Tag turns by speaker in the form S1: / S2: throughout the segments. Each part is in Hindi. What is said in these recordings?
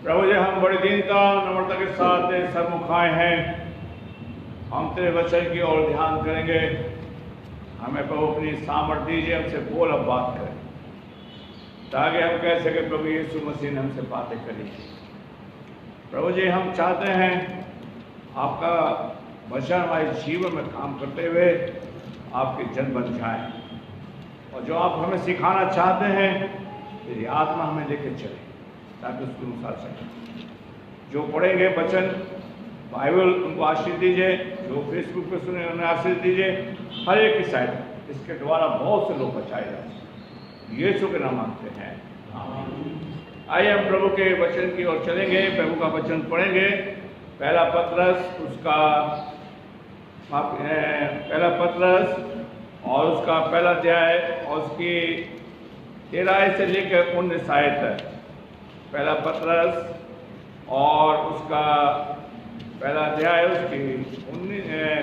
S1: प्रभु जी, हम बड़ी दीनता नम्रता के साथ सन्मुख आए हैं। हम तेरे वचन की ओर ध्यान करेंगे। हमें प्रभु अपनी सामर्थ्य दीजिए, हमसे बोल अब बात करें ताकि हम कह सके प्रभु यीशु मसीह ने हमसे बातें करी। प्रभु जी, हम चाहते हैं आपका वचन हमारे जीवन में काम करते हुए आपके जन बन जाए, और जो आप हमें सिखाना चाहते हैं तेरी आत्मा हमें लेकर चले ताकि उसके अनुसार चले। जो पढ़ेंगे वचन बाइबल उनको आशीष दीजिए, जो फेसबुक पे सुने उन्हें आशीष दीजिए। हर एक की सहायता, इसके द्वारा बहुत से लोग बचाए जाए। यीशु के नाम मांगते हैं, आइए हम प्रभु के वचन की ओर चलेंगे। प्रभु का वचन पढ़ेंगे। पहला पत्रस और उसका पहला अध्याय और उसकी 13 से लेकर 19 आयत है। पहला पत्रस और उसका पहला अध्याय उसकी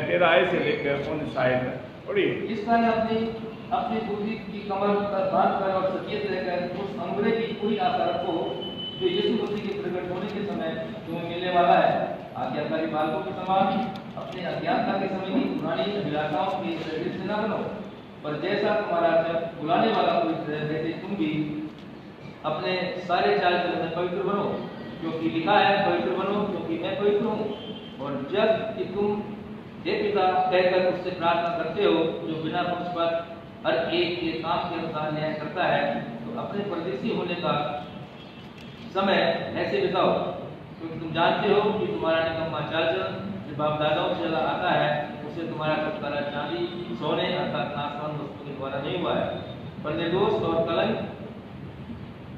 S1: 13 से लेकर 19 आयत है। पढ़िए।
S2: इस कारण अपनी बुद्धि की कमर पर बांध कर और सचेत रहकर उस अंगूरे की पूरी आशा रखो जो यीशु मसीह के प्रकट होने के समय तुम्हें मिलने वाला है। आज्ञाकारी बालकों के समान अपने अज्ञानता के समय की पुरानी अभिलाषाओं के शरीर से न बनो, पर जैसा तुम्हारा जब बुलाने वाला पवित्र है वैसे तुम भी अपने सारे चाल चलन में पवित्र बनो, क्योंकि लिखा है पवित्र बनो क्योंकि मैं पवित्र हूँ। और जब कि तुम हे पिता कहकर उससे प्रार्थना करते हो जो बिना पक्षपात हर एक के काम के अनुसार न्याय करता है, तो अपने परदेशी होने का समय ऐसे बिताओ, क्योंकि तुम जानते हो कि तुम्हारा निकम्मा चाल चलन जो बाप दादाओं से चला आता है उसे तुम्हारा छुटकारा चांदी सोने अर्थात नाशवान वस्तु के द्वारा नहीं हुआ है, पर निर्दोष और कलंक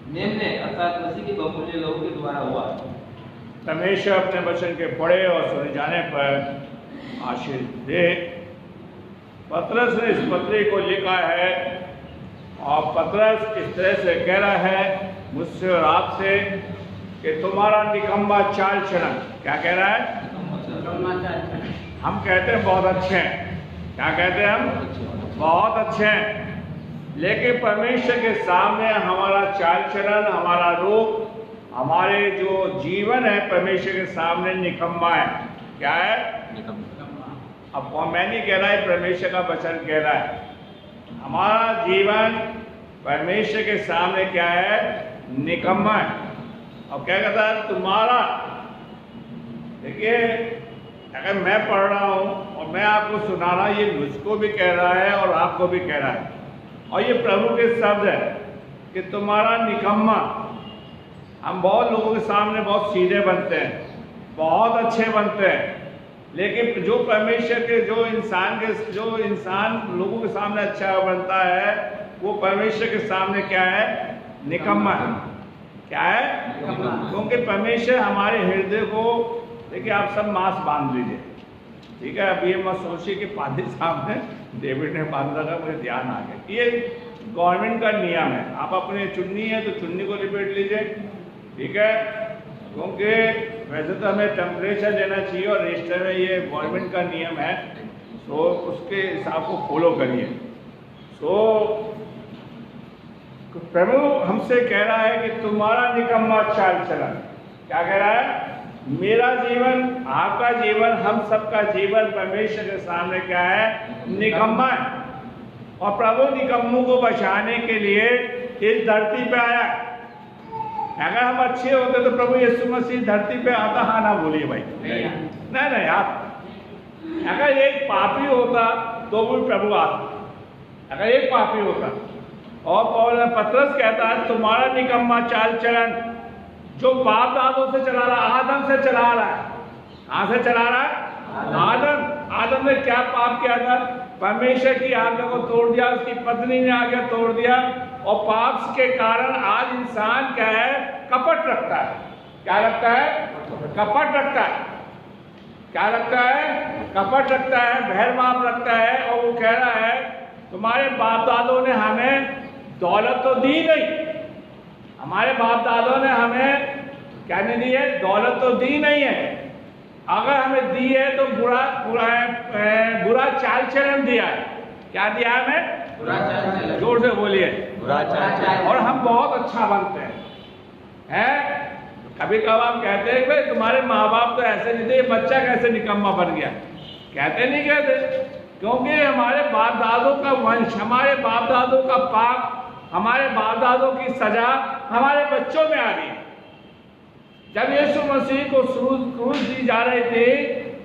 S2: मेमने अर्थात मसीह के बहुमूल्य लोगों के द्वारा हुआ।
S1: परमेश्वर अपने वचन के पढ़े और सुने जाने पर आशीष दे। पतरस ने इस पत्री को लिखा है और पतरस इस तरह से कह रहा है मुझसे और आपसे कि तुम्हारा निकम्मा चाल चलन, क्या कह रहा है? हम कहते हैं बहुत अच्छे हैं। क्या कहते हैं हम? बहुत अच्छे हैं। लेकिन परमेश्वर के सामने हमारा चाल चलन, हमारा रूप, हमारे जो जीवन है परमेश्वर के सामने निकम्मा है। क्या है? अब मैं नहीं कह रहा है, परमेश्वर का वचन कह रहा है। हमारा जीवन परमेश्वर के सामने क्या है? निकम्मा है। अब क्या कहता है? तुम्हारा, देखिए अगर मैं पढ़ रहा हूँ और मैं आपको सुना रहा, ये मुझको भी कह रहा है और आपको भी कह रहा है, और ये प्रभु के शब्द है कि तुम्हारा निकम्मा। हम बहुत लोगों के सामने बहुत सीधे बनते हैं, बहुत अच्छे बनते हैं, लेकिन जो परमेश्वर के जो इंसान लोगों के सामने अच्छा बनता है वो परमेश्वर के सामने क्या है? निकम्मा है। क्या है? क्योंकि परमेश्वर हमारे हृदय को, देखिए आप सब मांस बांध लीजिए, ठीक है? अब ये मत सोचिए कि पादरी साहब ने डेविड ने बांधा था, मुझे ध्यान आ गया। ये गवर्नमेंट का नियम है। आप अपने चुन्नी है तो चुन्नी को लिपेट लीजिए, ठीक है? क्योंकि वैसे तो हमें टेम्परेचर देना चाहिए और रजिस्टर में ये गवर्नमेंट का नियम है, तो उसके हिसाब को फॉलो करिए। तो प्रभु हमसे कह रहा है कि तुम्हारा निकम्मा चाल चलन, क्या कह रहा है? मेरा जीवन, आपका जीवन, हम सबका जीवन परमेश्वर के सामने क्या है? निकम्मा है। और प्रभु निकम्मों को बचाने के लिए इस धरती पे आया। अगर हम अच्छे होते तो प्रभु यीशु मसीह धरती पे आता? हाँ ना बोलिए भाई। नहीं आप, अगर एक पापी होता तो भी प्रभु आता, अगर एक पापी होता। और पतरस कहता है तुम्हारा निकम्मा चाल चलन जो बाप दादों से चला रहा, आदम से चला रहा है। कहाँ से चला रहा है? आदम ने क्या पाप किया था? परमेश्वर की आज्ञा को तोड़ दिया, उसकी पत्नी ने आज्ञा तोड़ दिया, और पाप के कारण आज इंसान क्या है? कपट रखता है। क्या रखता है? कपट रखता है। क्या रखता है? कपट रखता है, भेदभाव रखता है। और वो कह रहा है तुम्हारे बाप दादों ने हमें दौलत तो दी नहीं, हमारे बाप दादों ने हमें क्या नहीं दी है? दौलत तो दी नहीं है। अगर हमें दी है तो बुरा चाल चलन दिया है। क्या दिया है हमें? बुरा चाल चलन। जोर से बोलिए, बुरा चाल चलन। और हम बहुत अच्छा बनते हैं। कभी कभार हम कहते हैं भाई तुम्हारे माँ बाप तो ऐसे नहीं थे, ये बच्चा कैसे निकम्मा बन गया। कहते नहीं कहते, क्योंकि हमारे बाप दादों का वंश, हमारे बाप दादों का पाप, हमारे बाप दादों की सजा हमारे बच्चों में आ गई। जब यीशु मसीह को क्रूस दी जा रही थी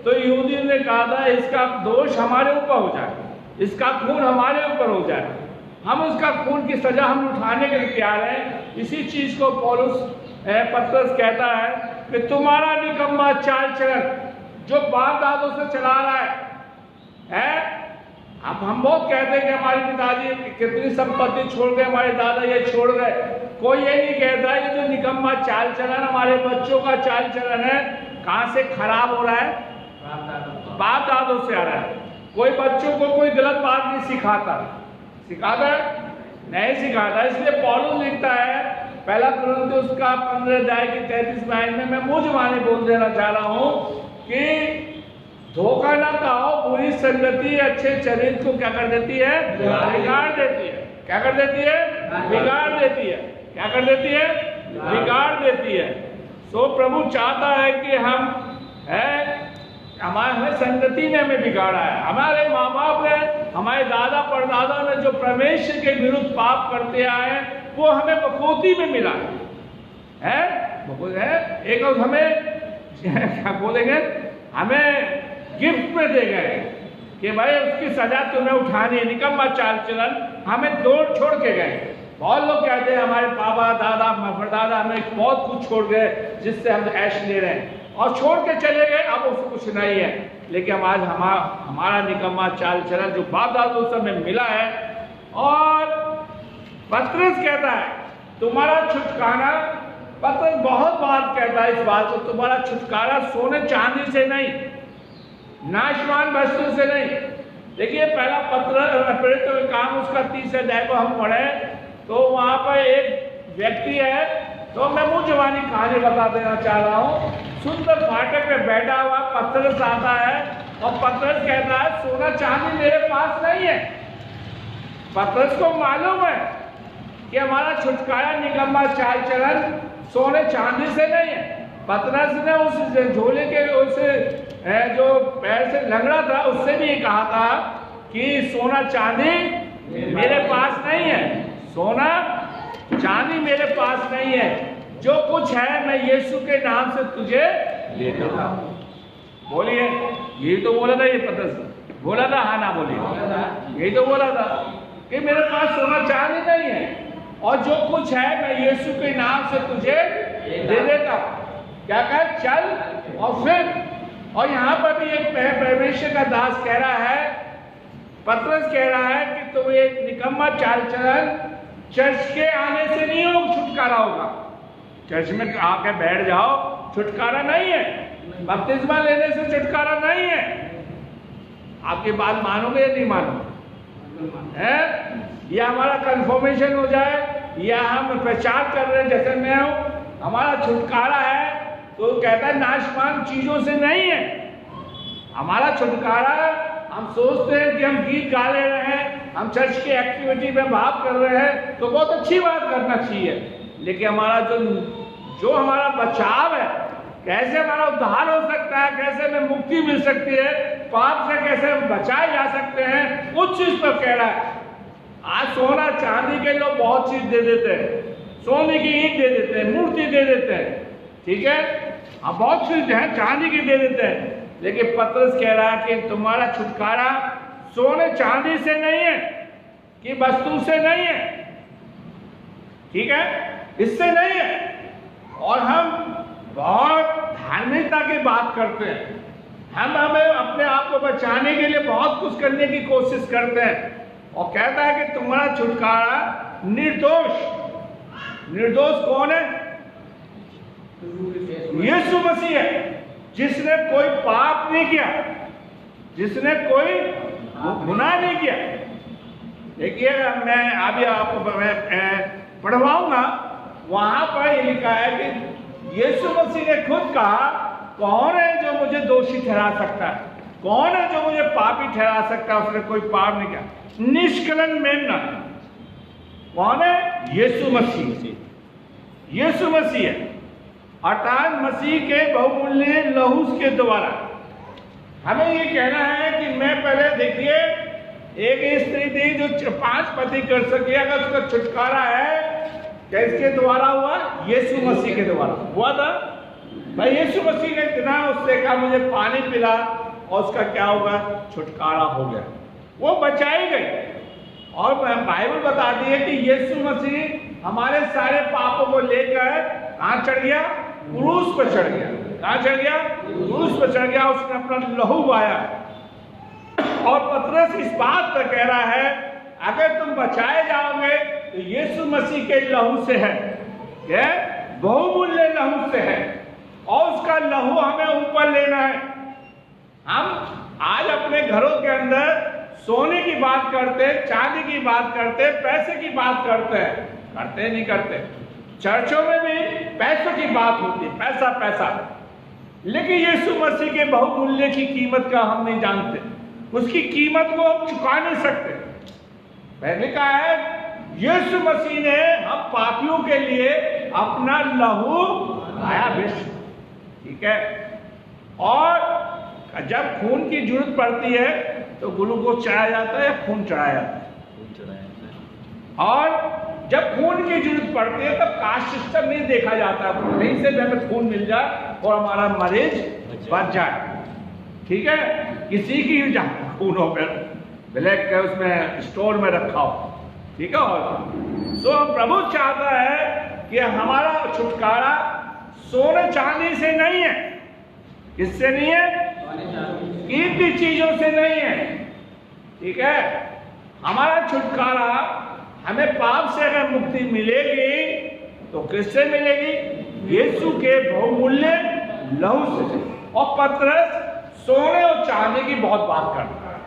S1: तो यहूदियों ने कहा था इसका दोष हमारे ऊपर हो जाए, इसका खून हमारे ऊपर हो जाए, हम उसका खून की सजा हम उठाने के लिए तैयार हैं। इसी चीज को पतरस कहता है कि तुम्हारा निकम्मा चाल चलन जो बाप दादों से चला रहा है? अब हम बहुत कहते हैं कि हमारे पिताजी कितनी संपत्ति छोड़ गए, हमारे दादा ये छोड़ गए। कोई ये नहीं कहता ये जो निकम्मा चाल चलन हमारे बच्चों का चाल चलन है, कहां से खराब हो रहा है? बाप दादों से आ रहा है। कोई बच्चों को कोई गलत बात नहीं सिखाता नहीं सिखाता। इसलिए पौलुस लिखता है पहला कुरिन्थियों उसका 15 अध्याय की 33 लाइन में, मैं मुंह जुबानी बोल देना चाह रहा हूं कि धोखा ना खाओ, बुरी संगति अच्छे चरित्र को क्या कर देती है? बिगाड़ देती है। क्या कर देती है? बिगाड़ देती है। क्या कर देती है? बिगाड़ देती है। सो प्रभु चाहता है कि हमारे संगति ने हमें बिगाड़ा है। हमारे माँ बाप ने, हमारे दादा परदादा ने जो परमेश्वर के विरुद्ध पाप करते आए वो हमें बखौती में मिला है। एक हमें क्या बोलेंगे, हमें गिफ्ट में दे गए कि भाई उसकी सजा तुम्हें उठानी है। निकम्मा चाल चलन हमें तोड़ छोड़ के गए। बहुत लोग कहते हैं हमारे बाबा दादा परदादा हमें बहुत कुछ छोड़ गए जिससे हम ऐश ले रहे हैं और छोड़ के चले गए, अब उसको कुछ नहीं है। लेकिन आज हमारा निकम्मा चाल चलन जो बाप दादों से हमें मिला है। और पतरस कहता है तुम्हारा छुटकारा, पतरस बहुत बात कहता है इस बात को, तुम्हारा छुटकारा सोने चांदी से नहीं, नाशवान वस्तु से नहीं। देखिए पहला प्रेरित का काम उसका 30 अध्याय को हम पढ़े तो वहां पर एक व्यक्ति है, तो मैं मुंह जुबानी कहानी बता देना चाह रहा हूँ। सुंदर फाटक में बैठा हुआ पतरस आता है और पतरस कहता है सोना चांदी मेरे पास नहीं है। पतरस को मालूम है कि हमारा छुटकारा निकम्मा चाल चलन सोने चांदी से नहीं है। पतरस ने उस झोले के उस जो पैर से लंगड़ा था उससे भी कहा था कि सोना चांदी मेरे पास नहीं है, सोना चांदी मेरे पास नहीं है, जो कुछ है मैं यीशु के नाम से तुझे देता हूं। बोलिए, यही तो बोला था ये पतरस, बोला था हाँ ना बोलिए, यही तो बोला था कि मेरे पास सोना चांदी नहीं है और जो कुछ है मैं यीशु के नाम से तुझे दे देता हूं। क्या कहे? चल और फिर। और यहाँ पर भी एक परमेश्वर का दास कह रहा है, पतरस कह रहा है कि तुम एक निकम्मा चाल चलन चर्च के आने से नहीं हो छुटकारा होगा। चर्च में आके बैठ जाओ छुटकारा नहीं है, बपतिस्मा लेने से छुटकारा नहीं है। आपकी बात मानोगे या नहीं मानोगे? है या हमारा कंफर्मेशन हो जाए या हम प्रचार कर रहे हैं जैसे मैं हूं हमारा छुटकारा है, तो कहता है नाशवान चीजों से नहीं है हमारा छुटकारा। हम सोचते हैं कि हम गीत गा ले रहे हैं, हम चर्च की एक्टिविटी में भाग कर रहे हैं, तो बहुत अच्छी बात करना चाहिए। लेकिन हमारा जो हमारा बचाव है, कैसे हमारा उद्धार हो सकता है, कैसे हमें मुक्ति मिल सकती है, पाप से कैसे हम बचाए जा सकते हैं, उस चीज पर कह रहा है। आज सोना चांदी के लोग बहुत चीज दे देते हैं, सोने की ईंट दे देते हैं, मूर्ति दे देते हैं, ठीक है, अब बहुत चीज है चांदी की दे देते हैं। लेकिन पतरस कह रहा है कि तुम्हारा छुटकारा सोने चांदी से नहीं है कि वस्तु से नहीं है, ठीक है, इससे नहीं है। और हम बहुत धार्मिकता की बात करते हैं, हम हमें अपने आप को बचाने के लिए बहुत कुछ करने की कोशिश करते हैं और कहता है कि तुम्हारा छुटकारा निर्दोष। निर्दोष कौन है? यीशु मसीह है, जिसने कोई पाप नहीं किया, जिसने कोई गुनाह नहीं किया। देखिए मैं अभी आपको पढ़वाऊंगा, वहां पर ये लिखा है कि यीशु मसीह ने खुद कहा कौन है जो मुझे दोषी ठहरा सकता है, कौन है जो मुझे पापी ठहरा सकता है, उसने कोई पाप नहीं किया, निष्कलंक मेमना। कौन है? यीशु मसीह। यीशु मसीह है। अर्थात मसीह के बहुमूल्य लहू के द्वारा। हमें ये कहना है कि मैं पहले देखिए, एक स्त्री थी जो 5 पति कर सके, अगर उसका छुटकारा है किसके द्वारा हुआ? यीशु मसीह के द्वारा हुआ था। भाई यीशु मसीह ने इतना उससे कहा मुझे पानी पिला, और उसका क्या होगा? छुटकारा हो गया, वो बचाई गई। और बाइबल बताती है कि यीशु मसीह हमारे सारे पापों को लेकर कहाँ चढ़ गया? क्रूस पर चढ़ गया। कहाँ चढ़ गया? क्रूस पर चढ़ गया। उसने अपना लहू बहाया। और पतरस इस बात पर कह रहा है, अगर तुम बचाए जाओगे तो यीशु मसीह के लहू से है, क्या? बहुमूल्य लहू से है, और उसका लहू हमें ऊपर लेना है। हम आज अपने घरों के अंदर सोने की बात करते, चांदी की बात करते, पैसे की बात करते हैं, करते नहीं करते? चर्चों में भी पैसों की बात होती है, पैसा पैसा, लेकिन यीशु मसीह के बहुमूल्य की कीमत का हम नहीं जानते, उसकी कीमत को हम चुका नहीं सकते। पहले कहा है यीशु मसीह ने हम पापियों के लिए अपना लहू बहाया विश्व, ठीक है। और जब खून की जरूरत पड़ती है तो ग्लूकोज चढ़ाया जाता है या खून चढ़ाया जाता है? और जब खून की जरूरत पड़ती है तब कास्ट सिस्टम नहीं देखा जाता, कहीं से भी हमें खून मिल जाए और हमारा मरीज बच जाए, ठीक है। किसी की खून हो ब्लैक के उसमें स्टोर में रखा हो, ठीक है। और सो प्रभु चाहता है कि हमारा छुटकारा सोने चांदी से नहीं है। किससे नहीं है? कीमती चीजों से नहीं है, ठीक है। हमारा छुटकारा, हमें पाप से अगर मुक्ति मिलेगी तो किससे मिलेगी? यीशु के बहुमूल्य लहू से। और पतरस सोने और चांदी की बहुत बात करता है,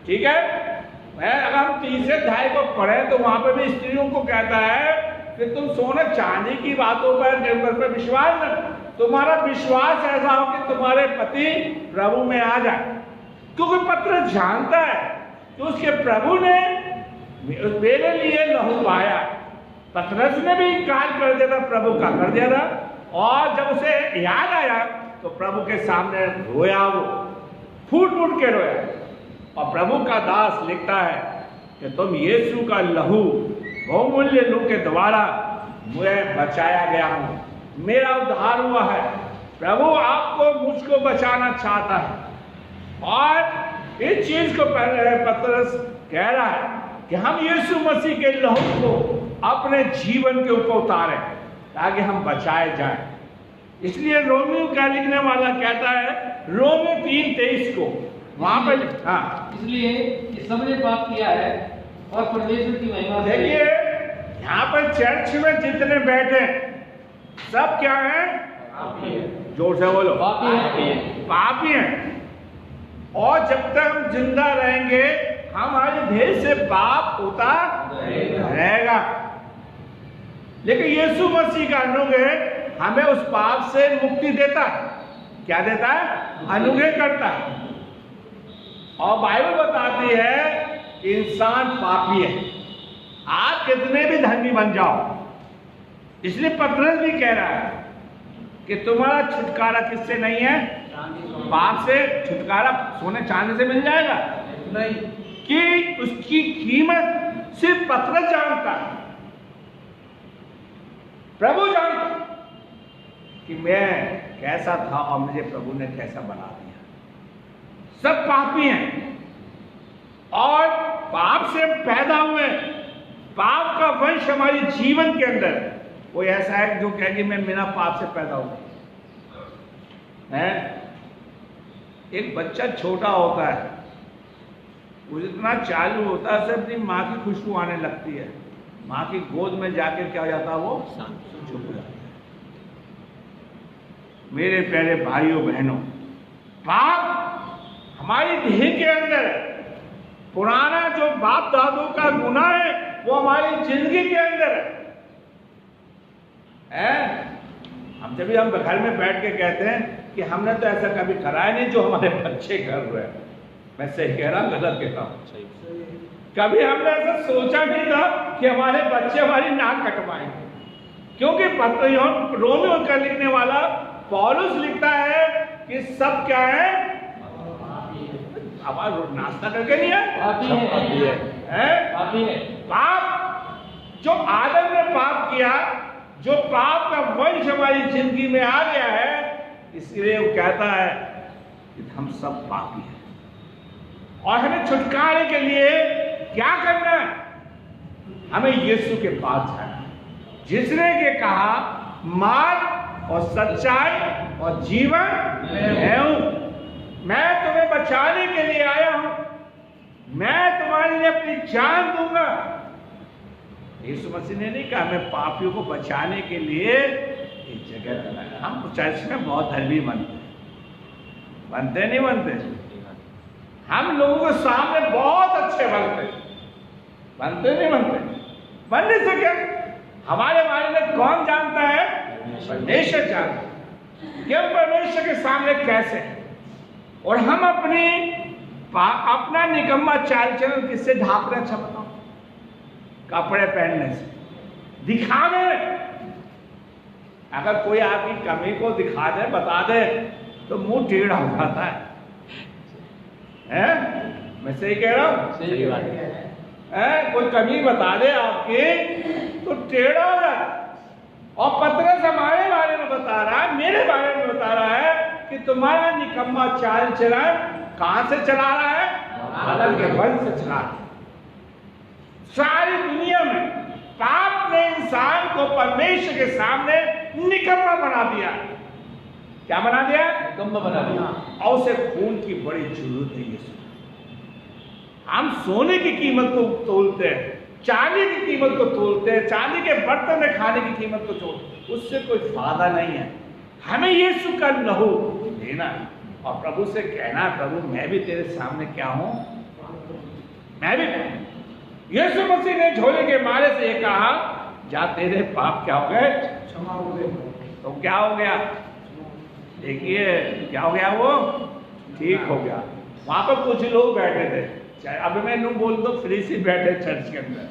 S1: ठीक है। मैं अगर हम 3 अध्याय को पढ़े तो वहां पर भी स्त्रियों को कहता है कि तुम सोने चांदी की बातों पर विश्वास न, तुम्हारा विश्वास ऐसा हो कि तुम्हारे पति प्रभु में आ जाए। क्योंकि पतरस जानता है कि उसके प्रभु ने मेरे लिए लहू बहाया। पतरस ने भी इनकार कर दिया था, प्रभु का कर दिया था। और जब उसे याद आया तो प्रभु के सामने रोया, वो फूट फूट के रोया। और प्रभु का दास लिखता है कि तुम यीशु का लहू बहुमूल्य लहू के द्वारा मुझे बचाया गया हूं, मेरा उद्धार हुआ है। प्रभु आपको मुझको बचाना चाहता है। और इस चीज को पतरस कह रहा है कि हम यीशु मसीह के लहू को अपने जीवन के ऊपर उतारें ताकि हम बचाए जाएं। इसलिए रोमियो का लिखने वाला कहता है, रोमियो 3:23 को वहां पर, हाँ,
S2: इसलिए कि सबने पाप किया है और परमेश्वर की महिमा से।
S1: देखिए यहाँ पर चर्च में जितने बैठे सब क्या है? जोर से बोलो, पापी हैं। और जब तक हम जिंदा रहेंगे हमारे देह से पाप होता रहेगा। लेकिन यीशु मसीह का अनुग्रह हमें उस पाप से मुक्ति देता है। क्या देता है? अनुग्रह करता है। और बाइबल बताती है इंसान पापी है, आप कितने भी धनी बन जाओ। इसलिए पतरस भी कह रहा है कि तुम्हारा छुटकारा किससे नहीं है? पाप से। छुटकारा सोने चांदी से मिल जाएगा नहीं, कि उसकी कीमत सिर्फ पतरस जानता है, प्रभु जानता कि मैं कैसा था और मुझे प्रभु ने कैसा बना दिया। सब पापी हैं और पाप से पैदा हुए। पाप का वंश हमारे जीवन के अंदर कोई ऐसा है जो कहे कि मैं बिना पाप से पैदा हुआ है। एक बच्चा छोटा होता है, वो जितना चालू होता है सब अपनी माँ की खुशबू आने लगती है, माँ की गोद में जाकर क्या हो जाता है? वो चुप हो जाता है। मेरे प्यारे भाइयों बहनों, पाप हमारी देह के अंदर है। पुराना जो बाप दादों का गुनाह है वो हमारी जिंदगी के अंदर है। हम जब भी हम घर में बैठ के कहते हैं कि हमने तो ऐसा कभी कराया नहीं जो हमारे बच्चे कर रहे हैं। मैं सही कह रहा हूं, गलत कहता हूं? कभी हमने ऐसा सोचा नहीं था कि हमारे बच्चे हमारी नाक कटवाएंगे। क्योंकि रोमियो का लिखने वाला पौलुस लिखता है कि सब क्या है, अब नाश्ता करके नहीं है, पाप जो आदम ने पाप किया, जो पाप का वंश हमारी जिंदगी में आ गया है, इसलिए वो कहता है कि हम सब पापी हैं और हमें छुटकारे के लिए क्या करना है, हमें यीशु के पास जाना है, जिसने के कहा मार्ग और सच्चाई और जीवन मैं हूं, मैं तुम्हें बचाने के लिए आया हूं, मैं तुम्हारे लिए अपनी जान दूंगा। यीशु मसीह ने नहीं कहा मैं पापियों को बचाने के लिए एक जगह बनाया। हम चर्च में बहुत धर्मी बनते नहीं बनते, हम लोगों के सामने बहुत अच्छे बनते नहीं बनने से क्या, हमारे बारे में कौन जानता है, परमेश्वर जानता है कि हम परमेश्वर के सामने कैसे हैं। और हम अपना निकम्मा चाल चलन किससे ढाक रहे, अच्छा बताओ, कपड़े पहनने से, दिखावे। अगर कोई आपकी कमी को दिखा दे, बता दे, तो मुंह टेढ़ा हो जाता है। मैं सही कह रहा हूं?
S2: सही बात
S1: है। कोई कमी बता दे आपकी तो टेढ़ा हो जाता है। और पतरस हमारे बारे में बता रहा है, मेरे बारे में बता रहा है कि तुम्हारा निकम्मा चाल चलन कहां से चला रहा है, आदम के वंश से चला रहा है। सारी दुनिया में पाप ने इंसान को परमेश्वर के सामने निकम्मा बना दिया। क्या बना दिया?
S2: निकम्मा बना दिया।
S1: और उसे खून की बड़ी जरूरत है। यीशु, हम सोने की कीमत को तोलते हैं, चांदी की कीमत को तोलते हैं, चांदी के बर्तन में खाने की कीमत को तोलते हैं, उससे कोई फायदा नहीं है। हमें यीशु का लहू लेना और प्रभु से कहना, प्रभु मैं भी तेरे सामने क्या हूं, मैं भी। यीशु मसीह ने झोले के मारे से ये कहा, जा तेरे पाप क्या हो गए, क्षमा हो गए। तो क्या हो गया? देखिए क्या हो गया, वो ठीक हो गया। वहां पर कुछ लोग बैठे थे, चाहे अब मैं यूं बोल दो फरीसी बैठे चर्च के अंदर,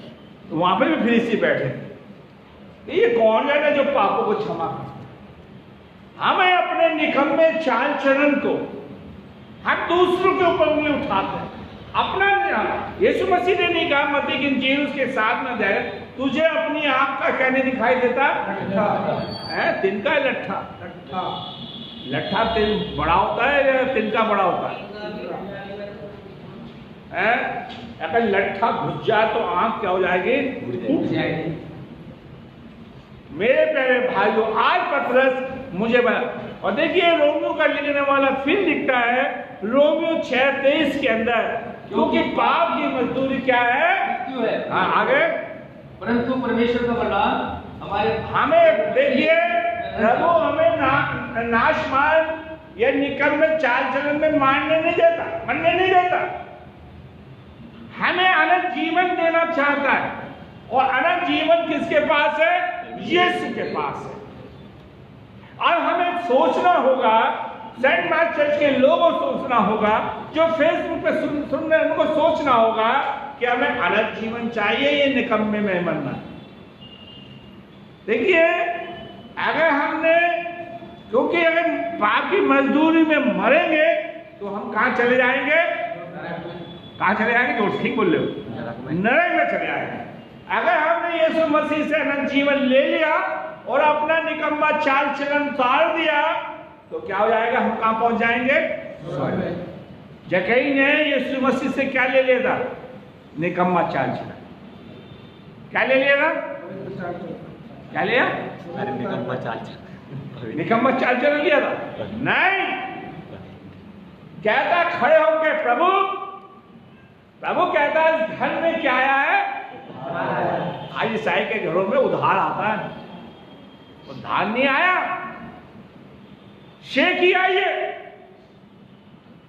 S1: तो वहां पर भी फरीसी बैठे थे। ये कौन है जो पापों को क्षमा कर? हमें अपने निकम्मे चाल चलन को हम दूसरों के ऊपर उंगली उठाते हैं, अपना नहीं। यीशु मसीह ने नहीं कहा मत्ती की इंजील उसके साथ में दे, तुझे अपनी आंख का कहने दिखाई देता है, तिनका लट्ठा, लट्ठा तिल बड़ा होता है या तिनका बड़ा होता है? अगर लट्ठा घुस जाए तो आंख क्या हो जाएगी, घुस जाएगी। मेरे प्यारे भाइयों, आज पतरस मुझे बता, और देखिए रोमियो का लिखने वाला फिर लिखता है रोमियो 6:23 के अंदर, क्योंकि पाप की मजदूरी क्या है,
S2: मृत्यु है।
S1: हाँ आगे,
S2: परंतु परमेश्वर का वरदान
S1: हमें देखिए प्रभु हमें नाशमान या निकम्मे चाल चलन में मरने नहीं देता, हमें अनंत जीवन देना चाहता है। और अनंत जीवन किसके पास है? यीशु के पास है। और हमें सोचना होगा, सेंट मार्क चर्च के लोगों को सोचना होगा, जो फेसबुक पे सुन रहे हैं उनको सोचना होगा कि हमें अनंत जीवन चाहिए, ये निकम्मे में मरना। देखिए अगर हमने, क्योंकि अगर पाप की मजदूरी में मरेंगे तो हम कहां चले जाएंगे, कहां चले जाएंगे, तो ठीक बोल रहे हो, नरक में चले जाएंगे। अगर हमने यीशु मसीह से अनंत जीवन ले लिया और अपना निकम्मा चाल चलन उतार दिया तो क्या हो जाएगा, हम कहां पहुंच जाएंगे, जकई ने यीशु मसीह से क्या ले लिया था, निकम्मा चाल चलन। क्या ले लिया था, क्या लिया,
S3: निकम्मा चाल चलन,
S1: निकम्मा चाल चलन लिया था? नहीं, कहता खड़े होकर प्रभु, प्रभु कहता है धन में क्या आया है, आज ईसाई के घरों में उधार आता है, उधार नहीं आया, शेख ही आई है।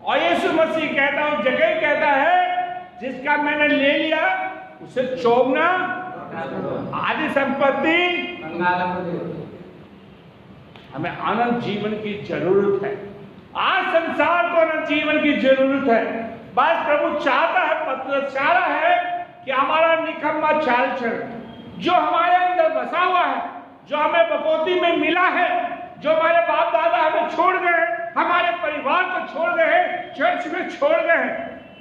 S1: और यीशु मसीह कहता हूं, जगह कहता है जिसका मैंने ले लिया उसे चौगना आदि संपत्ति। हमें अनंत जीवन की जरूरत है, आज संसार को अनंत जीवन की जरूरत है। बस प्रभु चाहता है, पतरस चाह रहा है कि हमारा निकम्मा चाल चलन जो हमारे अंदर बसा हुआ है, जो हमें बकौती में मिला है, जो हमारे बाप दादा हमें छोड़ गए, हमारे परिवार को छोड़ गए, चर्च में छोड़ गए,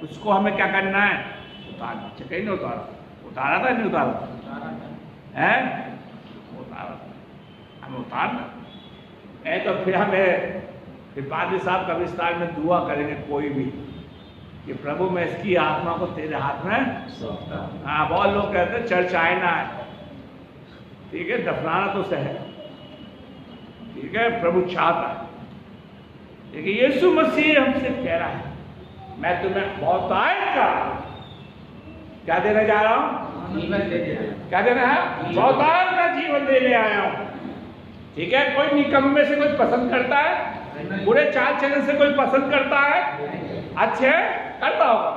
S1: उसको हमें क्या करना है? उतारना। कहीं नहीं उतारा था, नहीं उतारा है, उतारा, हमें उतारना है। तो फिर हमें फिर पादरी साहब कब्रिस्तान में दुआ करेंगे कोई भी कि प्रभु मैं इसकी आत्मा को तेरे हाथ में सौंपता हूं। हाँ, बहुत लोग कहते हैं चर्च आए ना है, ठीक है, दफनाना तो सही है, ठीक है, प्रभु चाहता है, लेकिन यीशु मसीह हमसे कह रहा है मैं तुम्हें बहुतायत का क्या देने जा रहा हूं? क्या देना है? बहुतायत का जीवन देने आया हूं। ठीक है, कोई निकम्मे से कोई पसंद करता है? बुरे चाल चलन से कोई पसंद करता है? अच्छे करता होगा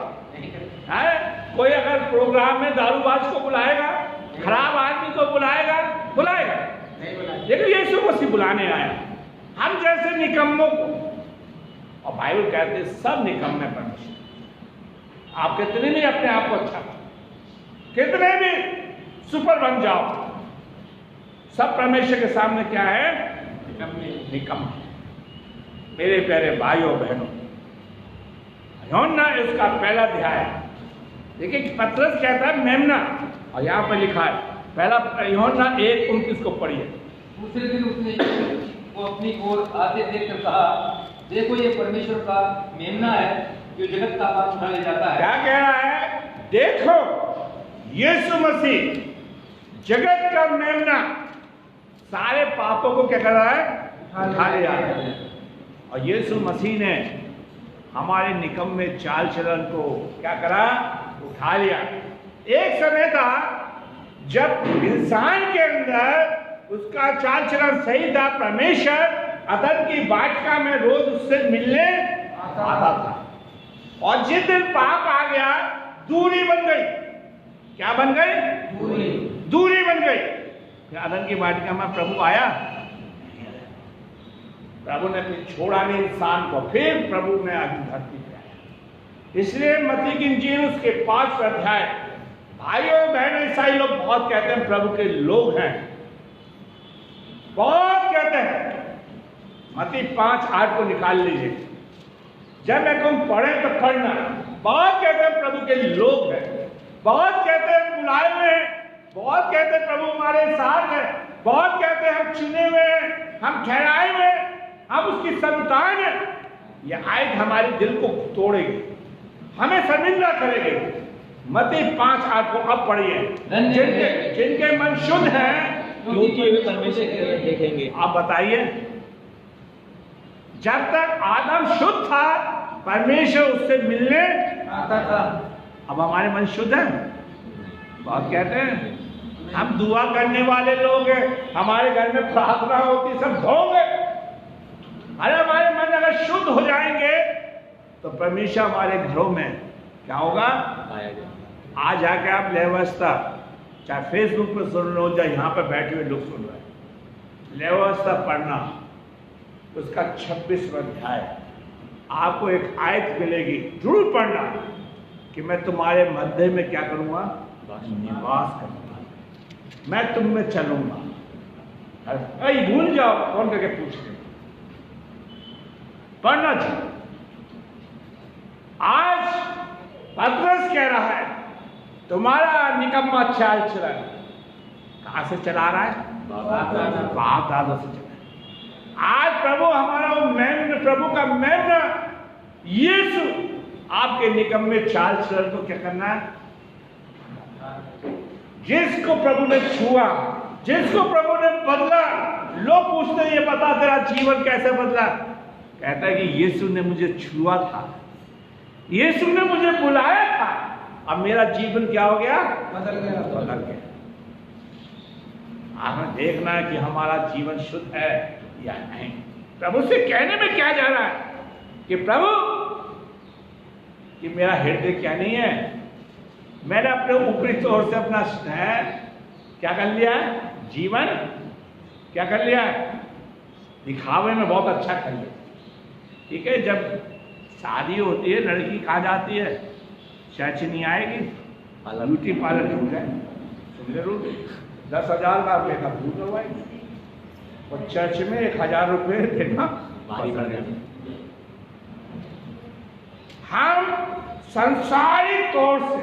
S1: है? कोई अगर प्रोग्राम में दारूबाज को बुलाएगा, खराब आदमी को बुलाएगा, बुलाएगा, लेकिन यीशु मसीह बुलाने आया हम जैसे निकम्मों को। और बाइबल कहते हैं सब निकम्मे परमेश्वर। आप कितने भी अपने आप को अच्छा, कितने भी सुपर बन जाओ, सब परमेश्वर के सामने क्या है? निकम्मे। मेरे प्यारे भाइयों बहनों, यूहन्ना इसका पहला अध्याय, देखिए पतरस कहता है मेमना, और यहाँ पर लिखा है पहला यूहन्ना 1:29 को पढ़िए।
S2: दूसरे दिन उसने वो अपनी ओर आते देखकर कहा, देखो ये परमेश्वर का मेमना है जो जगत का पाप उठा ले जाता है।
S1: क्या कह रहा है? देखो यीशु मसीह जगत का मेमना सारे पापों को क्या कर रहा है? उठा ले जा रहा है। और यीशु मसीह ने हमारे निकम्मे चाल चलन को क्या करा? उठा लिया। एक समय था जब इंसान के अंदर उसका चाल चलन सही था, परमेश्वर अदन की वाटिका में रोज उससे मिलने आता था, और जिस दिन पाप आ गया दूरी बन गई। क्या बन गई? दूरी बन गई। फिर अदन की वाटिका में प्रभु आया, प्रभु ने फिर छोड़ा नहीं इंसान को, फिर प्रभु ने आगे धरती पे आया। इसलिए मत्ती की इंजील उसके 5 अध्याय, भाइयों बहनों ईसाई लोग बहुत कहते हैं प्रभु के लोग हैं, बहुत कहते हैं। मत्ती 5:8 को निकाल लीजिए, जब मैं कहूं पढ़े तो पढ़ना। बहुत कहते हैं प्रभु के लोग हैं, बहुत कहते हैं बुलाए हुए हैं, बहुत कहते हैं प्रभु हमारे साथ है, बहुत कहते हैं हम चुने हुए हैं, हम ठहराए हुए हैं, हम उसकी संतान है। यह आयत हमारे दिल को तोड़ेगी, हमें शर्मिंदा करेगी। मत्ती 5:8 को अब पढ़िए। जिनके मन शुद्ध हैं
S3: क्योंकि वे परमेश्वर के देखेंगे।
S1: आप बताइए, जब तक आदम शुद्ध था परमेश्वर उससे मिलने आता था। अब हमारे मन शुद्ध है? बहुत कहते हैं हम दुआ करने वाले लोग हैं, हमारे घर में प्रार्थना होती, सब ढोंग है। अरे हमारे मन अगर शुद्ध हो जाएंगे तो परमेश्वर हमारे घरों में क्या होगा? आज आके आप लेवस्था चाहे फेसबुक पे सुन लो, चाहे यहाँ पे बैठे हुए लोग सुन रहे हैं, लेवस्था पढ़ना, उसका 26वां अध्याय, आपको एक आयत मिलेगी, जरूर पढ़ना कि मैं तुम्हारे मध्य में क्या करूंगा? निवास करूंगा, मैं तुम में चलूंगा। अरे भूल जाओ, कौन करके पूछते, पढ़ना चाहिए। आज पतरस कह रहा है तुम्हारा निकम्मा चाल चलन कहां से चला रहा है? बाप दादा से चला। आज प्रभु हमारा मेमना, प्रभु का मेमना यीशु आपके निकम्मे चाल चलन को क्या करना है? जिसको प्रभु ने छुआ, जिसको प्रभु ने बदला, लोग पूछते हैं ये बता तेरा जीवन कैसे बदला? कहता है कि यीशु ने मुझे छुआ था, यीशु ने मुझे बुलाया था, अब मेरा जीवन क्या हो गया? बदल गया। हमें देखना है कि हमारा जीवन शुद्ध है या नहीं। प्रभु से कहने में क्या जा रहा है कि प्रभु कि मेरा हृदय क्या नहीं है, मैंने अपने ऊपरी तौर से अपना है क्या कर लिया है? जीवन क्या कर लिया है? दिखावे में बहुत अच्छा कर लिया। ठीक है, जब शादी होती है लड़की कहाँ जाती है? शैच नहीं आएगी, ब्यूटी पार्लर ढूंढ जाए, सुन ले रो 10,000 का लेखा दूर करवाएंगे और चर्च में 1,000 रुपये देना
S3: भारी पड़ गया।
S1: हम सांसारिक तौर से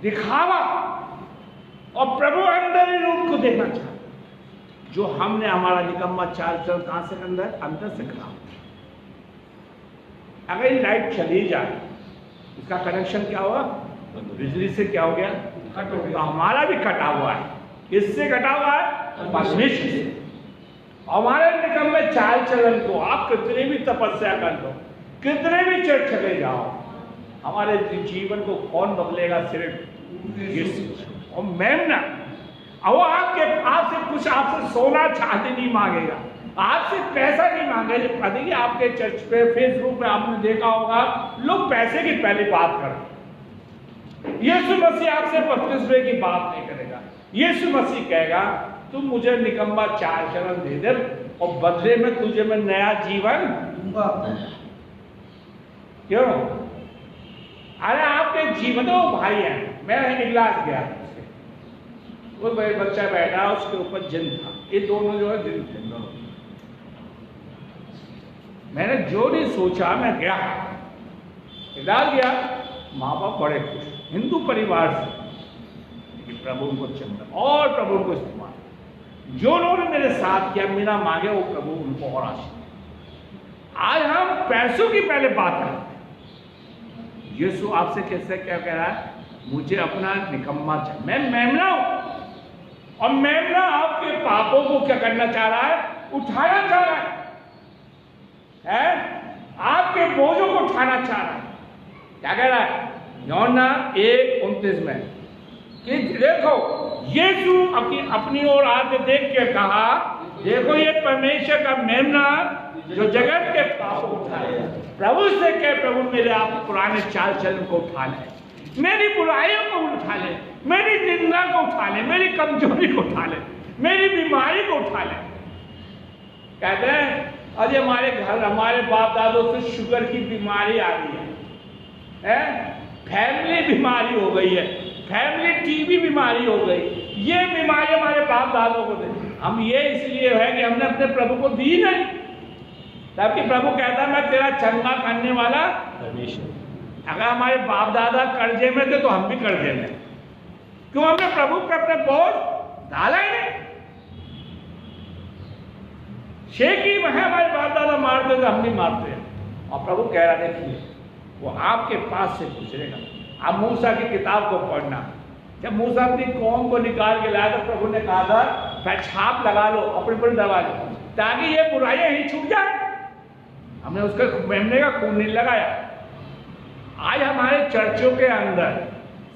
S1: दिखावा और प्रभु अंदर रूप को देखना चाहते, जो हमने हमारा निकम्मा चाल चल कहां से अंदर से करा। अगर ये लाइट चली जाए, इसका कनेक्शन क्या हुआ? बिजली से क्या हो गया? कट हो गया। हमारा भी कटा हुआ है। किससे कटा हुआ है? परमेश्वर से। हमारे निकम्मे चाल चलन को आप कितने भी तपस्या कर लो, कितने भी चर्च चले जाओ, हमारे जीवन को कौन बदलेगा? सिर्फ यीशु। और मेमना, वो आपसे कुछ आपसे सोना चांदी नहीं मांगेगा, आपसे पैसा नहीं मांगेगा। देखिए आपके चर्च पे फेसबुक पे आपने देखा होगा, लोग पैसे की पहली बात करते। यीशु मसीह आपसे 25 रुपए की बात नहीं करेगा। यीशु मसीह कहेगा तुम मुझे निकम्मा चाल चलन दे दे और बदले में तुझे मैं नया जीवन दूंगा। क्यों? अरे आपके जीवन वो भाई है। मैं इगलास गया, वो बच्चा बैठा, उसके ऊपर जिन था। ये दोनों जो है जिन थे। मैंने जो नहीं सोचा, मैं गया, इलाज गया। माँ बाप बड़े खुश, हिंदू परिवार से, प्रभु उनको चंदा और प्रभु उनको इस्तेमाल। जो लोगों ने मेरे साथ किया, मेरा मांगे, वो प्रभु उनको और आशीष। आज हम पैसों की पहले बात करते हैं। यीशु आपसे कैसे क्या कह रहा है? मुझे अपना निकम्मा चाहिए। मैं मेमना हूं और मेमना आपके पापों को क्या करना चाह रहा है? उठाना चाह रहा है? आपके बोझों को उठाना चाह रहा है। क्या कह रहा है? यूहन्ना 1:29 में कि देखो, यीशु अपनी ओर आके देख के कहा, देखो ये परमेश्वर का मेमना जो जगत के पापों को उठाए। प्रभु से कह, प्रभु मेरे आप पुराने चाल चलन को उठा ले, मेरी बुराइयों को उठा ले, मेरी निंदा को उठा ले, मेरी कमजोरी को उठा ले, मेरी बीमारी को उठा ले। कहते हैं अरे हमारे घर, हमारे बाप दादों से शुगर की बीमारी आ गई है, फैमिली बीमारी हो गई है, फैमिली टीबी बीमारी हो गई। ये बीमारी हमारे बाप दादों को दे, हम ये इसलिए है कि हमने अपने प्रभु को दी नहीं। तब कि प्रभु कहता मैं तेरा चंगा करने वाला परमेश्वर। अगर हमारे बाप दादा कर्जे में थे तो हम भी कर्जे में, क्यों? हमने प्रभु पे अपने बोझ डाला ही नहीं। शेखी में हमारे बाप दादा मारते थे, हम नहीं मारते। और प्रभु कह रहा देखिए वो आपके पास से गुजरेगा। आप मूसा की किताब को पढ़ना, जब मूसा अपनी कौम को निकाल के लाया तो प्रभु ने कहा था छाप लगा लो, अपने पर दबा लो, ताकि ये बुराइयां ही छूट जाए। हमने उसका मेमने का खून नहीं लगाया। आज हमारे चर्चों के अंदर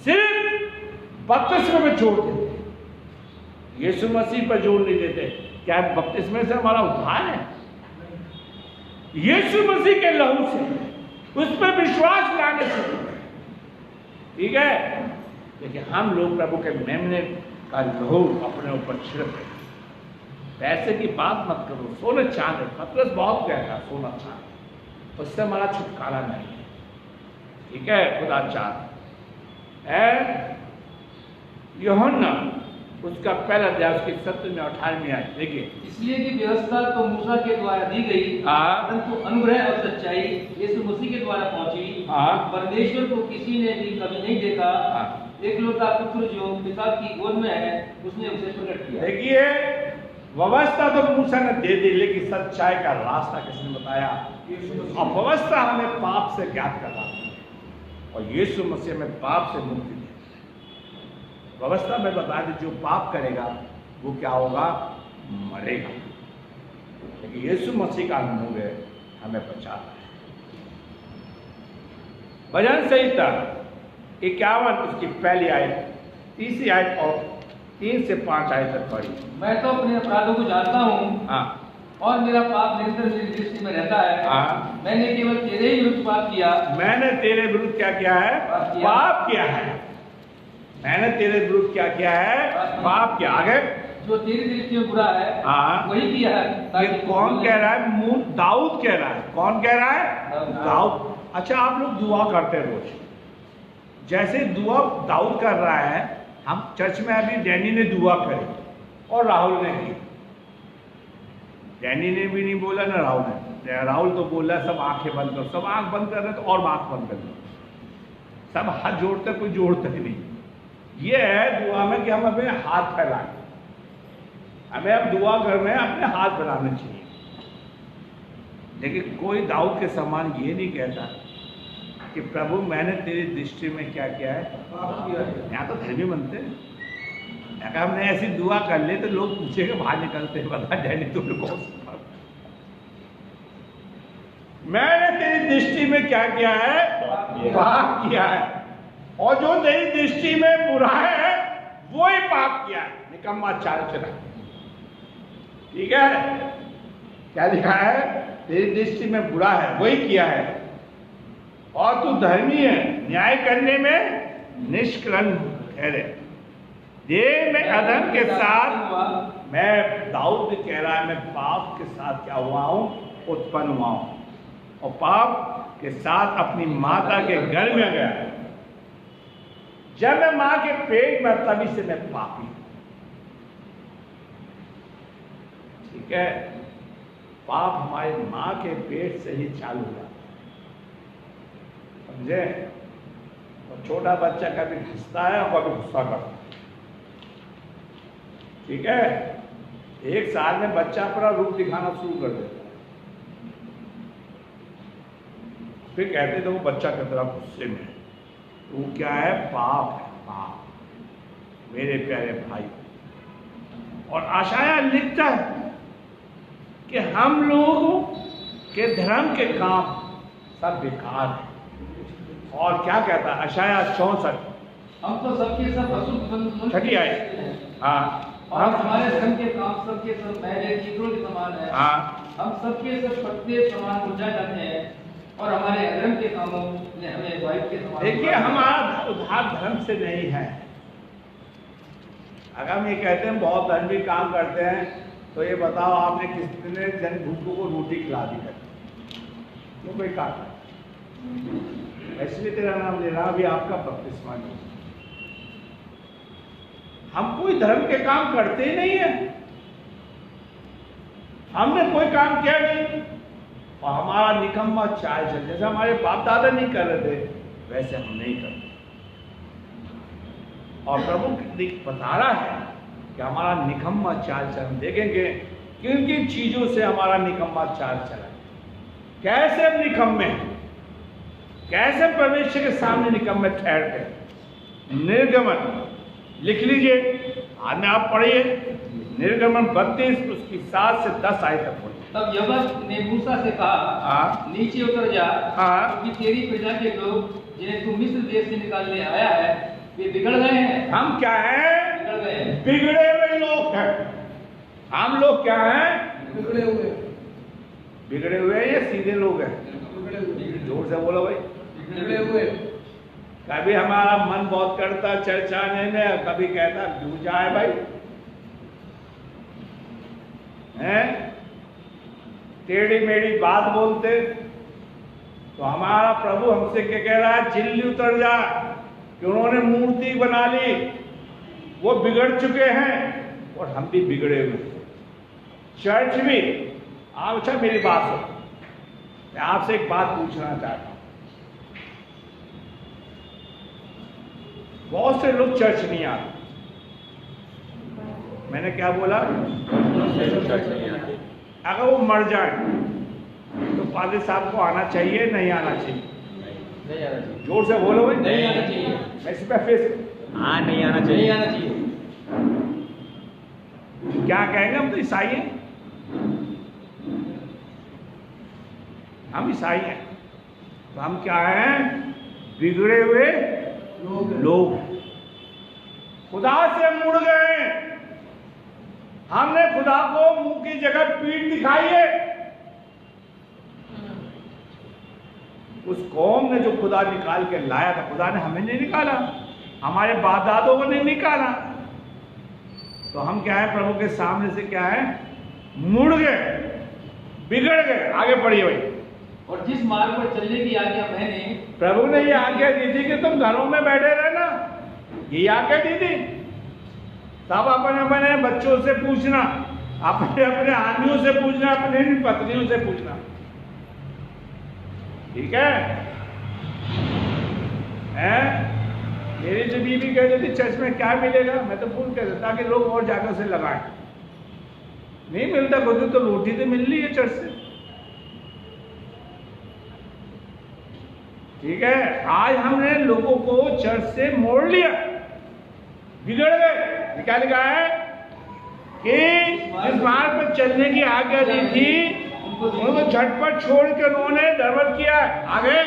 S1: सिर्फ बपतिस्मे में जोर देते, यीशु मसीह पर जोर नहीं देते। क्या बपतिस्मे से हमारा उद्धार है? यीशु मसीह के लहू से, उस पर विश्वास लाने से, ठीक है। लेकिन हम लोग प्रभु के मेमने का लहू अपने ऊपर छिड़क। पैसे की बात मत करो, सोने चांदी, पतरस बहुत कहता सोना चांदी, उससे हमारा छुटकारा नहीं है, ठीक है। खुदा चांद है। यूहन्ना उसका पहला अध्याय उसकी 7 में 18 में आए, देखिए।
S2: इसलिए कि व्यवस्था तो मूसा के द्वारा दी गई, परंतु अनुग्रह और सच्चाई यीशु मसीह के द्वारा पहुंची। परमेश्वर को किसी ने भी कभी नहीं देखा। एकलौता पुत्र जो पिता की गोद में है, उसने उसे प्रकट किया।
S1: देखिए व्यवस्था तो मूसा ने दे दी, लेकिन सच्चाई का रास्ता किसने बताया? और व्यवस्था हमें पाप से ज्ञात कर रहा है और यीशु मसीह में पाप से मुक्ति दी। व्यवस्था में बता दी जो पाप करेगा वो क्या होगा? मरेगा। लेकिन यीशु मसीह का अनुग्रह हमें बचाता है। भजन संहिता 51 उसकी पहली आयत, तीसरी आयत और 3 से 5 आयत तक पढ़ी।
S2: मैं तो अपने अपराधों को जानता हूँ,
S1: हाँ,
S2: और मेरा पाप निरंतर मेरी दृष्टि में रहता है।
S1: हाँ,
S2: मैंने केवल तेरे ही विरुद्ध पाप किया।
S1: मैंने तेरे विरुद्ध क्या किया है? पाप किया है। मैंने तेरे विरुद्ध क्या किया है? पाप किया। आगे
S2: जो तेरी दृष्टि में बुरा है,
S1: हाँ,
S2: वही किया है।
S1: ये कौन कह रहा है? दाऊद कह रहा है। कौन कह रहा है? दाऊद। अच्छा, आप लोग दुआ करते रोज, जैसे दुआ दाऊद कर रहा है, हम चर्च में अभी डैनी ने दुआ करी और राहुल ने की। डैनी ने भी नहीं बोला ना राहुल ने। राहुल तो बोला सब आंखें बंद करो, सब आंख बंद कर रहे तो और आंख बंद कर दो, सब हाथ जोड़ते, कोई जोड़ता ही नहीं। ये है दुआ में कि हम अपने हाथ फैलाएं, हमें अब दुआ करने अपने हाथ बनाने चाहिए। लेकिन कोई दाऊद के समान ये नहीं कहता कि प्रभु मैंने तेरी दृष्टि में क्या किया है, यहाँ तो धर्मी बनते हैं। अगर हमने ऐसी दुआ कर ले तो लोग पूछेंगे बाहर निकलते हैं, बता डैनी तुमने कौन सा मैंने तेरी दृष्टि में क्या किया है, पाप किया है, और जो तेरी दृष्टि में बुरा है वो ही पाप किया है, निकम्मा चाल चला। ठीक है, क्या लिखा है, तेरी दृष्टि में बुरा है वही किया है, और तू धर्मी है, न्याय करने में निष्कलंक ठहरे। देह में अधर्म के साथ, मैं दाऊद कह रहा है मैं पाप के साथ क्या हुआ हूं, उत्पन्न हुआ हूं, और पाप के साथ अपनी माता के घर में गया। जब मैं मां के पेट में तभी से मैं पापी। ठीक है, पाप हमारी मां के पेट से ही चालू हुआ, समझे। और छोटा बच्चा कभी हंसता है और कभी गुस्सा करता है। ठीक है, 1 साल में बच्चा अपना रूप दिखाना शुरू कर देता है, फिर कहते थे वो बच्चा की तरह गुस्से में। वो क्या है, पाप है, पाप मेरे प्यारे भाई। और आशाया लिखता है कि हम लोगों के धर्म के काम सब बेकार है। और क्या कहता है आशाया 64,
S2: हम तो सबके सब अशुद्ध
S1: छठी आए, हाँ,
S2: और हमारे धर्म के काम सबके सब मैले चीकड़ों के समान है।
S1: हाँ,
S2: हम सबके सब पत्ते समान मुरझा जाते हैं, और हमारे अधर्म के कामों ने हमें वायु के समान।
S1: देखिए, हमारा उद्धार धर्म से नहीं है। अगर हम ये कहते हैं बहुत धर्मी काम करते हैं, तो ये बताओ आपने कितने जन भूखों को रोटी खिला दी है, तो कोई काम नहीं। इसलिए तेरा नाम ले रहा, अभी आपका बपतिस्मा नहीं। हम कोई धर्म के काम करते ही नहीं है, हमने कोई काम किया नहीं, और हमारा निकम्मा चाल चल, जैसे हमारे बाप दादा नहीं कर रहे थे वैसे हम नहीं करते। और प्रभु बता रहा है कि हमारा निकम्मा चाल चल, हम देखेंगे किन किन चीजों से हमारा निकम्मा चाल चला, कैसे हम निकम्मे हैं, कैसे परमेश्वर के सामने निकम्मे ठहरते। निर्गमन लिख लीजिए, आज में आप पढ़िए, निर्गमन 32 उसकी 7 से 10 आयत तक पढ़िए।
S2: तब यहोवा ने मूसा से कहा, नीचे उतर जा, क्योंकि तेरी प्रजा के लोग जिन्हें तू मिस्र देश से निकालने आया है वे बिगड़ गए हैं।
S1: हम क्या हैं,
S2: बिगड़ गए हैं,
S1: बिगड़े हुए लोग हैं। हम लोग क्या हैं,
S2: बिगड़े हुए।
S1: बिगड़े हुए या सीधे लोग हैं, जोर से बोलो भाई,
S2: बिगड़े हुए।
S1: कभी हमारा मन बहुत करता चर्च आने में, कभी कहता क्यों जाए भाई, हैं टेढ़ी मेढ़ी बात बोलते। तो हमारा प्रभु हमसे क्या कह रहा है, जिल्ली उतर जा, कि उन्होंने मूर्ति बना ली, वो बिगड़ चुके हैं और हम भी बिगड़े हुए। चर्च भी आप, अच्छा मेरी बात सुनो, मैं आपसे एक बात पूछना चाहता हूं। बहुत से लोग चर्च नहीं आते, मैंने क्या बोला, अगर वो मर जाए तो पादरी साहब को आना चाहिए नहीं आना चाहिए,
S2: नहीं आना चाहिए,
S1: जोर से बोलो भाई,
S2: नहीं आना चाहिए,
S1: इस पे फेस,
S3: हाँ नहीं आना
S2: नहीं
S3: चाहिए,
S2: आना चाहिए।
S1: क्या कहेंगे, हम तो ईसाई हैं, हम ईसाई हैं, तो हम क्या हैं, बिगड़े हुए लोग, खुदा से मुड़ गए। हमने खुदा को मुंह की जगह पीठ दिखाई है। उस कौम ने जो खुदा निकाल के लाया था, खुदा ने हमें नहीं निकाला, हमारे बाप दादों को नहीं निकाला। तो हम क्या है, प्रभु के सामने से क्या है, मुड़ गए, बिगड़ गए। आगे बढ़िए भाई।
S2: और जिस मार्ग पर चलने की आज्ञा मैंने,
S1: प्रभु ने ये आज्ञा दी थी कि तुम घरों में बैठे रहना, ये आज्ञा दी थी। तब अपने अपने बच्चों से पूछना, अपने अपने आदमियों से पूछना, अपने पत्नियों से पूछना, ठीक है? मेरी जो बीवी कहती थी चर्च में क्या मिलेगा, मैं तो फोन कर देता कि लोग और जाकर से लगाएं। नहीं मिलता कुछ, तो रोटी तो मिल रही है चर्च से, ठीक है? आज हमने लोगों को चर्च से मोड़ लिया, बिगड़ गए। क्या लिखा है कि जिस मार्ग पर चलने की आज्ञा दी थी उनको झटपट छोड़ के उन्होंने धर्मत किया। आगे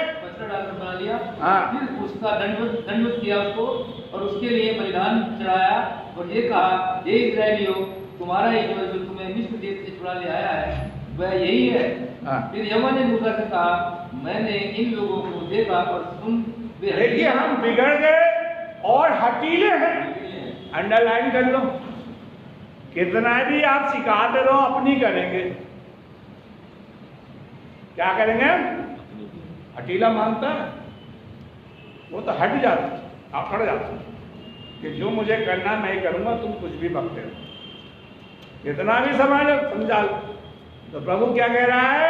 S2: बना लिया,
S1: हाँ।
S2: फिर उसका दंडवत किया उसको, और उसके लिए बलिदान चढ़ाया और ये कहा, हे इस्राएलियों, तुम्हारा ही जो तुम्हें मिस्र देश से छुड़ा ले आया है वह यही है।
S1: हाँ।
S2: फिर यहोवा ने मूसा से कहा, मैंने इन लोगों को देखा और सुन, वे
S1: देखिए हम बिगड़ गए और हटीले हैं। अंडरलाइन कर लो, कितना भी आप सिखाते रहो अपनी करेंगे। क्या करेंगे? हटीला मानता है वो तो हट जाता, अकड़ जाता कि जो मुझे करना मैं ही करूंगा, तुम कुछ भी बकते हो। कितना भी समझा लो। तो प्रभु क्या कह रहा है?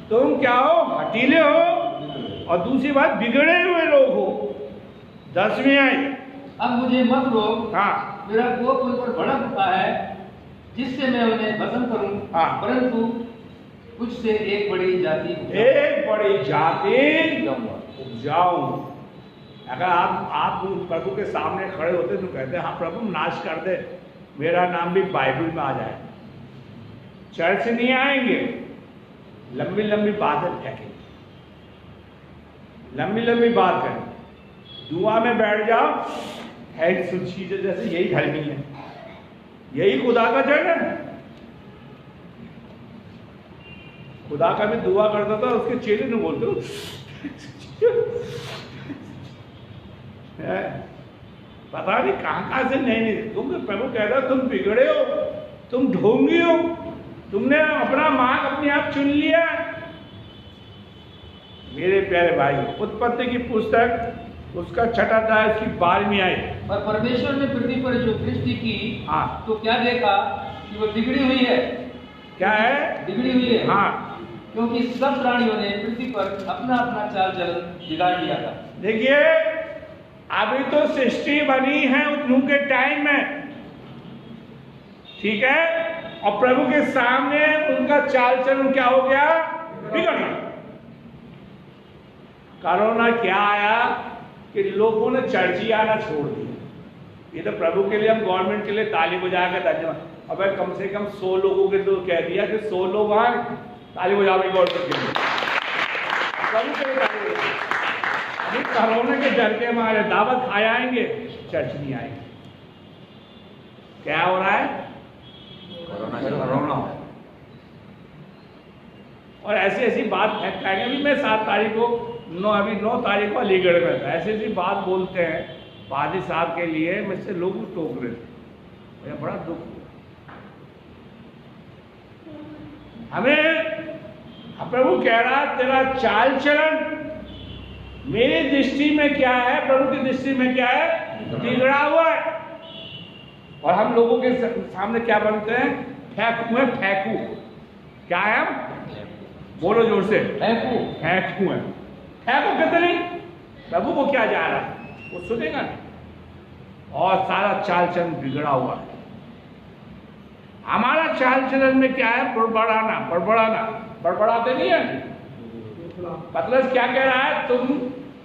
S1: तुम क्या हो? हटीले हो, और दूसरी बात बिगड़े हुए लोग हो। 10वीं आई,
S2: अब मुझे मत रोक,
S1: हाँ,
S2: मेरा कोप उन पर भड़क उठा है, जिससे मैं उन्हें भस्म करूं,
S1: हाँ।
S2: परंतु कुछ से एक बड़ी जाति
S1: उपजाऊं। अगर आप प्रभु के सामने खड़े होते तो कहते हाँ प्रभु नाश कर दे, मेरा नाम भी बाइबल में आ जाए। चर्च नहीं आएंगे, लंबी लंबी बातें फेंकेंगे, लंबी लंबी बात करें, दुआ में बैठ जाओ, है चीजें जैसे यही घर में है, यही खुदा का जड़ है। खुदा का भी दुआ करता था, उसके चेले ने बोलते हो पता नहीं कहां से नहीं। तुम प्रभु कहता तुम बिगड़े हो, तुम ढोंगी हो, तुमने अपना मार्ग अपने आप चुन लिया। मेरे प्यारे भाई, उत्पत्ति की पुस्तक उसका 6वां अध्याय इसकी 12वीं आई।
S2: और परमेश्वर ने पृथ्वी पर जो सृष्टि की,
S1: हाँ,
S2: तो क्या देखा कि वो बिगड़ी हुई है।
S1: क्या है?
S2: बिगड़ी हुई है,
S1: हाँ,
S2: क्योंकि सब प्राणियों ने पृथ्वी पर अपना अपना चाल चलन बिगाड़ लिया था।
S1: देखिए अभी तो सृष्टि बनी है नूह के टाइम में, ठीक है, और प्रभु के सामने उनका चाल चलन क्या हो गया? बिगड़ गया। कोरोना क्या आया कि लोगों ने चर्ची आना छोड़ दिया। ये तो प्रभु के लिए, हम गवर्नमेंट के लिए ताली बजा के धन्यवाद। अब कम से कम 100 लोगों के तो कह दिया कि 100 लोग आए, ताली बजावे गवर्नमेंट के लिए, प्रभु के लिए ताली बजा। अभी कोरोना के डर के मारे दावत खाए आएंगे, चर्च नहीं आएंगे। क्या हो रहा है? कोरोना। और ऐसी ऐसी बात फेंकाएंगे। अभी मैं 7 तारीख को 9 तारीख को अलीगढ़ में था, ऐसी ऐसी बात बोलते हैं पादी साहब के लिए, मुझसे लोग टोक रहे थे, मुझे बड़ा दुख हुआ। हमें प्रभु कह रहा तेरा चाल चलन मेरी दृष्टि में क्या है, प्रभु की दृष्टि में क्या है? बिगड़ा हुआ है। और हम लोगों के सामने क्या बनते हैं? फेंकू है, फेंकू। क्या है हम? बोलो जोर से, फेंकू है। फेंकू कितनी? प्रभु को क्या जा रहा है वो सुनेगा नहीं। और सारा चाल चलन बिगड़ा हुआ है। हमारा चाल चलन में क्या है? बड़बड़ाते नहीं है। पतरस क्या कह रहा है? तुम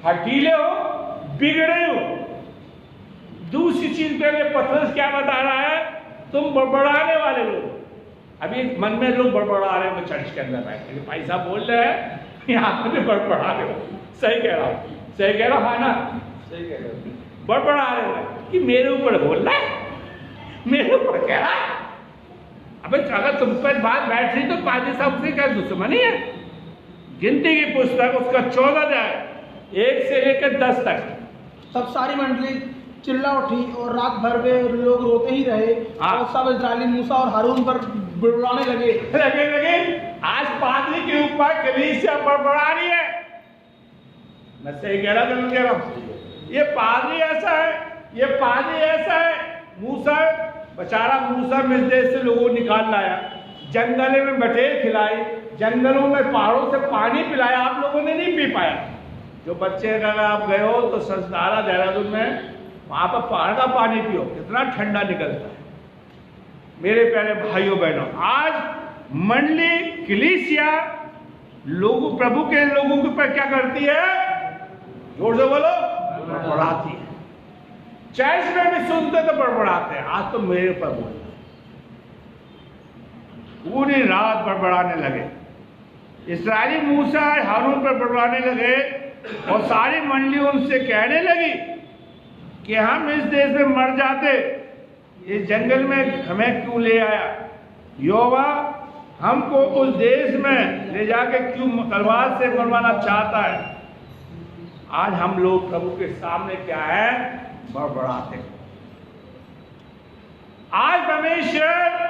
S1: हठीले हो, बिगड़े हो। दूसरी चीज के लिए पतरस क्या बता रहा है? तुम बड़बड़ाने वाले लोग। अभी मन में लोग बड़बड़ा रहे हैं चर्च के अंदर बैठ के, भाई साहब बोल रहे हैं यहाँ पे बड़बड़ा रहे हो। सही कह रहा हूँ, सही कह रहा हूँ ना?
S2: सही कह रहे हो।
S1: बड़बड़ा रहे हो कि मेरे ऊपर बोल रहा है, मेरे ऊपर कह रहा है। अबे अगर तुम पर बात बैठ रही तो पादी साहब से क्या दुश्मनी है? गिनती की पुस्तक उसका 14 अध्याय 1 से लेकर 10 तक।
S4: तब सारी मंडली चिल्ला उठी और रात भर वे लोग रोते ही रहे।
S1: हाँ।
S4: और सब इस्राएली मूसा और हारून पर बुड़बुड़ाने लगे।
S1: आज पादरी के ऊपर कलीसिया बड़बड़ा रही है। मैं सही कह रहा हूँ? ये पादरी ऐसा है, ये पादरी ऐसा है, मूसा बेचारा मूसा मिस देश से लोगों को निकाल लाया, जंगल में बटेर खिलाई, जंगलों में पहाड़ों से पानी पिलाया, आप लोगों ने नहीं पी पाया। जो बच्चे अगर आप गए हो तो संस्कारा देहरादून में, वहां पर पहाड़ का पानी पियो, कितना ठंडा निकलता है। मेरे प्यारे भाइयों बहनों, आज मंडली कलीसिया लोगों, प्रभु के लोगों के ऊपर क्या करती है? जोर से बोलो, बड़बड़ाती है। चर्च में भी सुनते तो बड़बड़ाते हैं, आज तो मेरे ऊपर बोल पूरी रात बड़बड़ाने लगे। इस्राएली मूसा हारून पर बड़बड़ाने लगे और सारी मंडली उनसे कहने लगी कि हम इस देश में मर जाते, इस जंगल में हमें क्यों ले आया? यहोवा हमको उस देश में ले जाके क्यों तलवार से मरवाना चाहता है? आज हम लोग प्रभु के सामने क्या है? बड़बड़ाते। आज परमेश्वर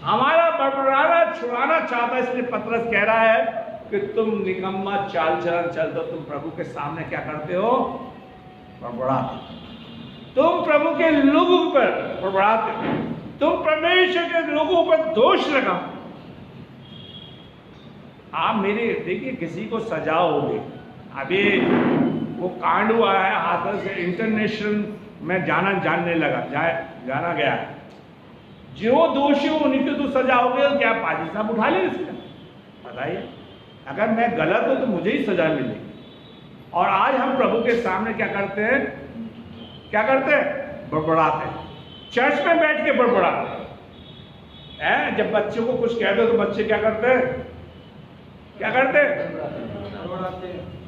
S1: हमारा बड़बड़ाना छुड़ाना चाहता है, इसलिए पतरस कह रहा है कि तुम निकम्मा चाल चलन चलते हो, तुम प्रभु के सामने क्या करते हो? बड़बड़ाते। तुम प्रभु के लोगों पर बड़बड़ाते हो, तुम परमेश्वर के लोगों पर दोष लगाओ। आप मेरे देखिए, किसी को सजा होगी, अभी वो कांड हुआ है, हाथरस से इंटरनेशनल में जानने लगा, जाना गया है। जो दोषी हो उन्हीं को तो सजा होगी, तो क्या पाजी साहब उठा ले इसका? बताइए, अगर मैं गलत हूं तो मुझे ही सजा मिलेगी। और आज हम प्रभु के सामने क्या करते हैं? क्या करते हैं? बड़बड़ाते हैं। चर्च में बैठ के बड़बड़ाते हैं। जब बच्चों को कुछ कह दो तो बच्चे क्या करते हैं? क्या करते हैं?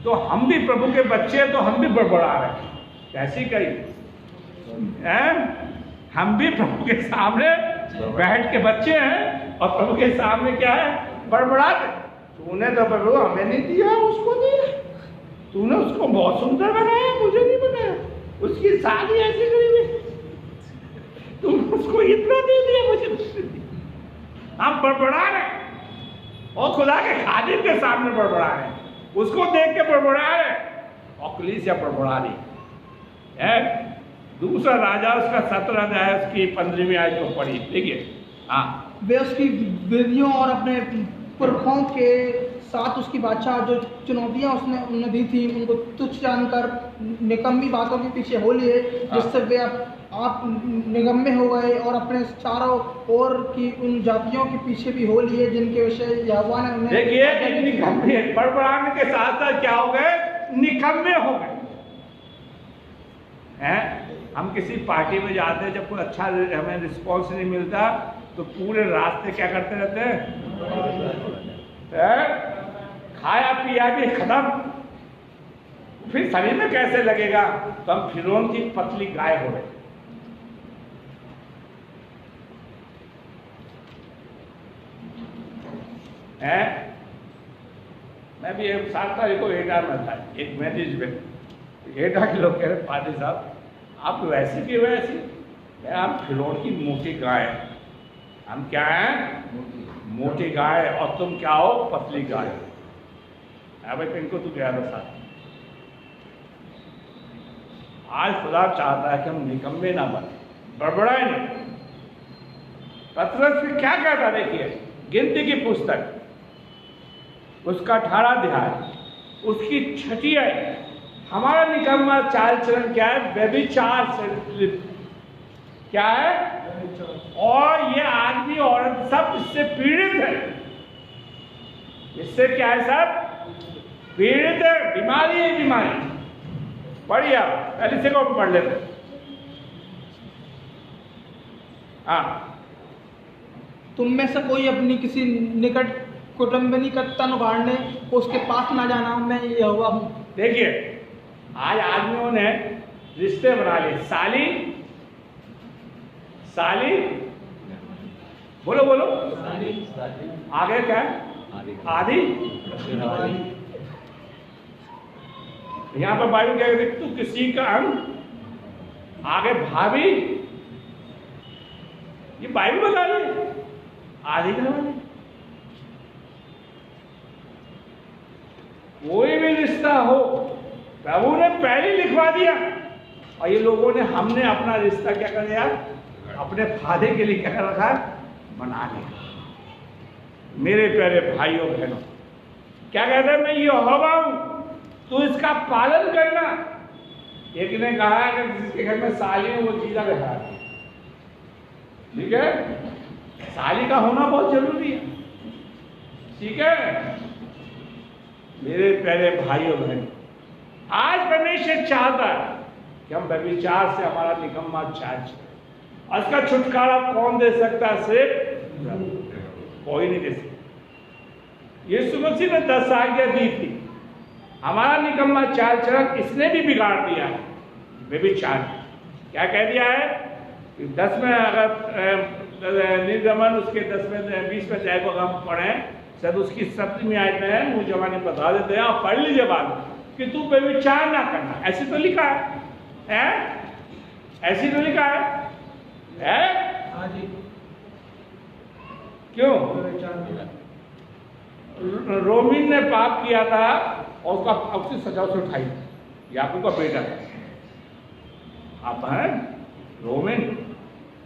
S1: तो हम भी प्रभु के बच्चे हैं, तो हम भी बड़बड़ा रहे हैं। कैसी कही हम भी प्रभु के सामने बैठ के बच्चे हैं और प्रभु के सामने क्या है? बड़बड़ाते। तूने तो प्रभु हमें नहीं दिया, उसको दिया। तूने उसको बहुत सुंदर बनाया, मुझे नहीं बनाया। उसकी शादी ऐसी करी हुई, तुम उसको इतना दे दिया, मुझे नहीं दिया। हम बड़बड़ा रहे और खुदा के खादिम के सामने बड़बड़ा रहे, उसको देख के बड़बड़ा रहे और कलीसिया बड़बड़ा रही है। दूसरा राजा उसका 17 अध्याय उसकी 15वीं आयत को पढ़ी, देखिए। हाँ,
S4: वे उसकी विधियों और अपने पुरखों के साथ उसकी बादशाह जो चुनौतियां उसने दी थी उनको तुच्छ जानकर निकम्मी बातों के पीछे हो लिए, जिससे वे आप निगम्मे हो गए और अपने चारों ओर की उन जातियों के पीछे भी हो लिए जिनके विषय यहोवा ने उन्हें।
S1: देखिए, निकम्मे बड़बड़ाने के साथ साथ क्या हो गए? निकम्मे हो गए हैं। हम किसी पार्टी में जाते हैं, जब कोई अच्छा हमें रिस्पॉन्स नहीं मिलता तो पूरे रास्ते क्या करते रहते हैं? खाया पिया भी खत्म, फिर शरीर में कैसे लगेगा? तो हम फिरौन की पतली गाय हो रहे हैं। मैं भी 7 तारीख को एटा में था, एक मैरिज में। एटा के लोग कह रहे पादी साहब आप वैसी की वैसी, हम फिरौन की मोटी गाय, हम क्या हैं? मोटी गाय, और तुम क्या हो? पतली गाय। भाई इनको तू गया था साथ। आज खुदा चाहता है कि हम निकम्मे ना बने, बड़बड़ाए नहीं। पतरस में क्या कहता? देखिए, गिनती की पुस्तक उसका 18 अध्याय उसकी 6ठी आयत। हमारा निकम्मा चाल चलन क्या है? व्यभिचार से लिप्त क्या है? और ये आदमी औरत सब इससे पीड़ित है। इससे क्या है? सब पीड़ित है, बीमारी है, बीमारी। पढ़िए, पहले से को पढ़ लेते। हाँ,
S4: तुम में से कोई अपनी किसी निकट कुटुंबिनी का तन उगाड़ने उसके पास ना जाना, मैं यहोवा हूँ।
S1: देखिए, आज आदमियों ने रिश्ते बना लिए। साली साली बोलो बोलो, आगे क्या है? आदि। यहाँ पर बाइबल क्या कहती? तू किसी का अंग, आगे भाभी। ये बाइबल बता रही, आदि का वाली। कोई भी रिश्ता हो प्रभु ने पहले लिखवा दिया, और ये लोगों ने, हमने अपना रिश्ता क्या कर दिया? अपने फायदे के लिए क्या कर रखा है, बना लिया। मेरे प्यारे भाइयों बहनों, क्या कहते हैं, मैं यहोवा हूं, तो इसका पालन करना। एक ने कहा कि जिसके घर में साली है वो जीजा बैठा है, ठीक है, साली का होना बहुत जरूरी है, ठीक है। मेरे प्यारे भाइयों बहनों, आज परमेश्वर चाहता है कि हम व्यभिचार से हमारा निकम्मा चार्ज करें। इसका छुटकारा कौन दे सकता है? सिर्फ कोई नहीं दे सकता। यीशु मसीह ने 10 आज्ञा दी थी, हमारा निकम्मा चाल चलन इसने भी बिगाड़ दिया है, व्यभिचार। क्या कह दिया है कि 10 में अगर निर्गमन उसके 10 में 20 में अध्याय को हम पढ़ें, शायद उसकी 7वीं आयत में है, मुझे जवानी बता देते हैं, आप पढ़ लीजिए बाद में, कि तू व्यभिचार ना करना। ऐसे तो लिखा है? ऐसी तो लिखा है?
S4: हाँ जी।
S1: क्यों? रोमिन ने पाप किया था और उसकी सजा से उठाई, याकूब का बेटा है। आप हैं रोमिन,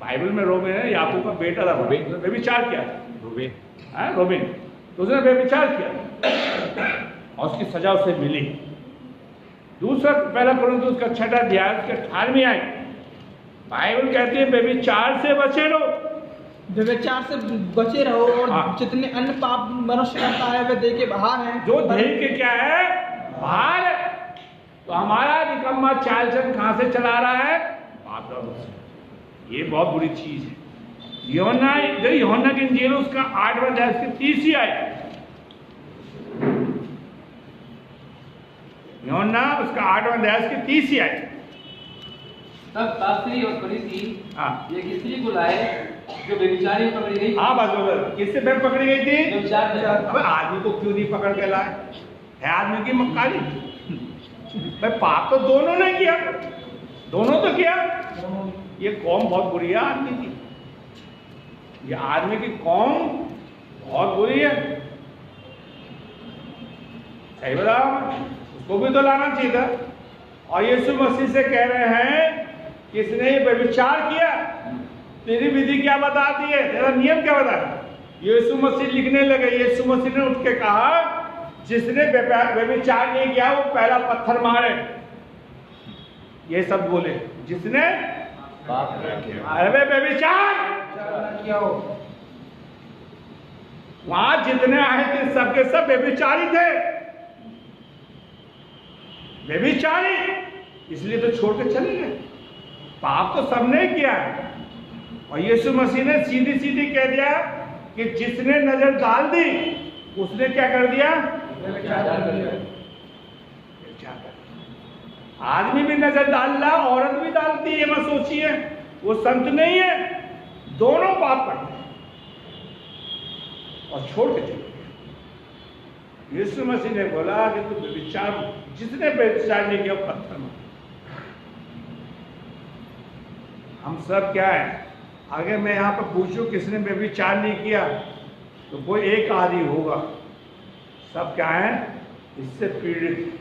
S1: बाइबल में रोमिन है, याकूब का बेटा था, व्यभिचार किया रोमिन, तो उसने व्यभिचार किया और उसकी सजा उसे मिली। दूसरा पहला कोरिन्थियों का 6वां अध्याय उसके 18वीं आयत, बाइबल कहती है व्यभिचार से बचे रहो,
S4: व्यभिचार से बचे रहो, और
S1: हाँ।
S4: जितने अन्य पाप मनुष्य करता है वे देह के बाहर हैं,
S1: जो देह के क्या है, बाहर है। तो हमारा निकम्मा चाल चलन कहां से चला रहा है? पाप से। ये बहुत बुरी चीज है। यूहन्ना की इंजील उसका 8वां अध्याय उसकी 30वीं आयत, यूहन्ना उसका 8वां अध्याय उसकी 30वीं आयत।
S2: तब शास्त्री और फरीसी
S1: हाँ
S2: एक स्त्री को लाए जो व्यभिचारी पकड़ी गई।
S1: हाँ बस किससे फिर पकड़ी गई थी?
S2: व्यभिचार में।
S1: अबे आदमी को क्यों नहीं पकड़ के लाए? है आदमी की मक्कारी। भाई पाप तो दोनों ने किया, दोनों तो किया। ये कौम बहुत बुरी है आदमी की, ये आदमी की कौम बहुत बुरी है। सही बता, उसको भी तो लाना चाहिए था। और यीशु मसीह से कह रहे हैं किसने ये व्यभिचार किया, तेरी विधि क्या बताती है, तेरा नियम क्या बताता है? यीशु मसीह लिखने लगे। यीशु मसीह ने उठ के कहा जिसने व्यभिचार नहीं किया वो पहला पत्थर मारे। ये सब बोले जिसने अरे व्यभिचार किया हो। वहां जितने आए थे सबके सब व्यभिचारी थे, व्यभिचारी, इसलिए तो छोड़ के चले गए। पाप तो सबने किया है। और यीशु मसीह ने सीधी सीधी कह दिया कि जिसने नजर डाल दी उसने क्या कर दिया? आदमी भी नजर डाल रहा, औरत भी डालती है, मत सोचिए वो संत नहीं है, दोनों पाप करते हैं और छोड़ के चले गए। यीशु मसीह ने बोला कि तू व्यभिचार, जिसने व्यभिचार नहीं किया पत्थर मार। हम सब क्या है, अगर मैं यहाँ पर पूछूं किसने व्यभिचार नहीं किया तो कोई एक आदमी होगा। सब क्या है? इससे पीड़ित,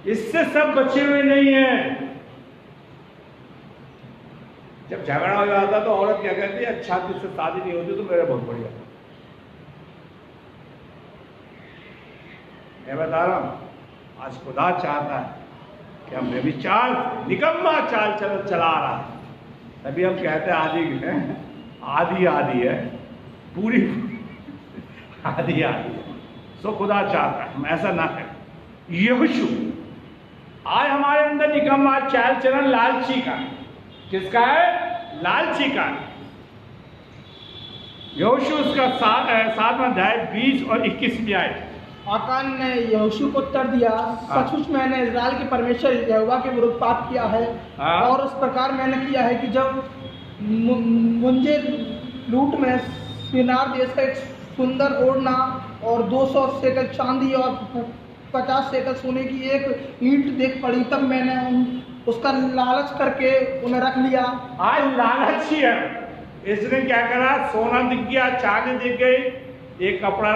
S1: इससे सब बचे हुए नहीं हैं। जब झगड़ा हो जाता तो औरत क्या कहती है, अच्छा तुझसे शादी नहीं होती तो मेरा बहुत बढ़िया। मैं बता रहा हूं आज खुदा चाहता है कि हम व्यभिचार निकम्मा चाल चला रहा है, तभी हम कहते हैं आधी आधी है, पूरी आधी है। सो खुदा चाहता है हम ऐसा ना करें। यहोशू आज हमारे अंदर निकम्मा चाल चलन लालची का, किसका है? लालची का। यहोशू उसका 7वां अध्याय 20 और 21 में आए।
S4: आकान ने यहोशू को उत्तर दिया, सचमुच मैंने इस्राएल के परमेश्वर यहोवा के विरुद्ध पाप किया है, और उस प्रकार मैंने किया है कि जब मुझे लूट में सिनार देश का एक सुंदर ओढ़ना और 200 शेकल चांदी और 50 शेकल सोने की एक ईंट देख पड़ी, तब मैंने उसका लालच करके उन्हें रख लिया।
S1: आज लालच ही है। इसने क्या करा? सोना दिख गया, चांदी दिख गई, एक कपड़ा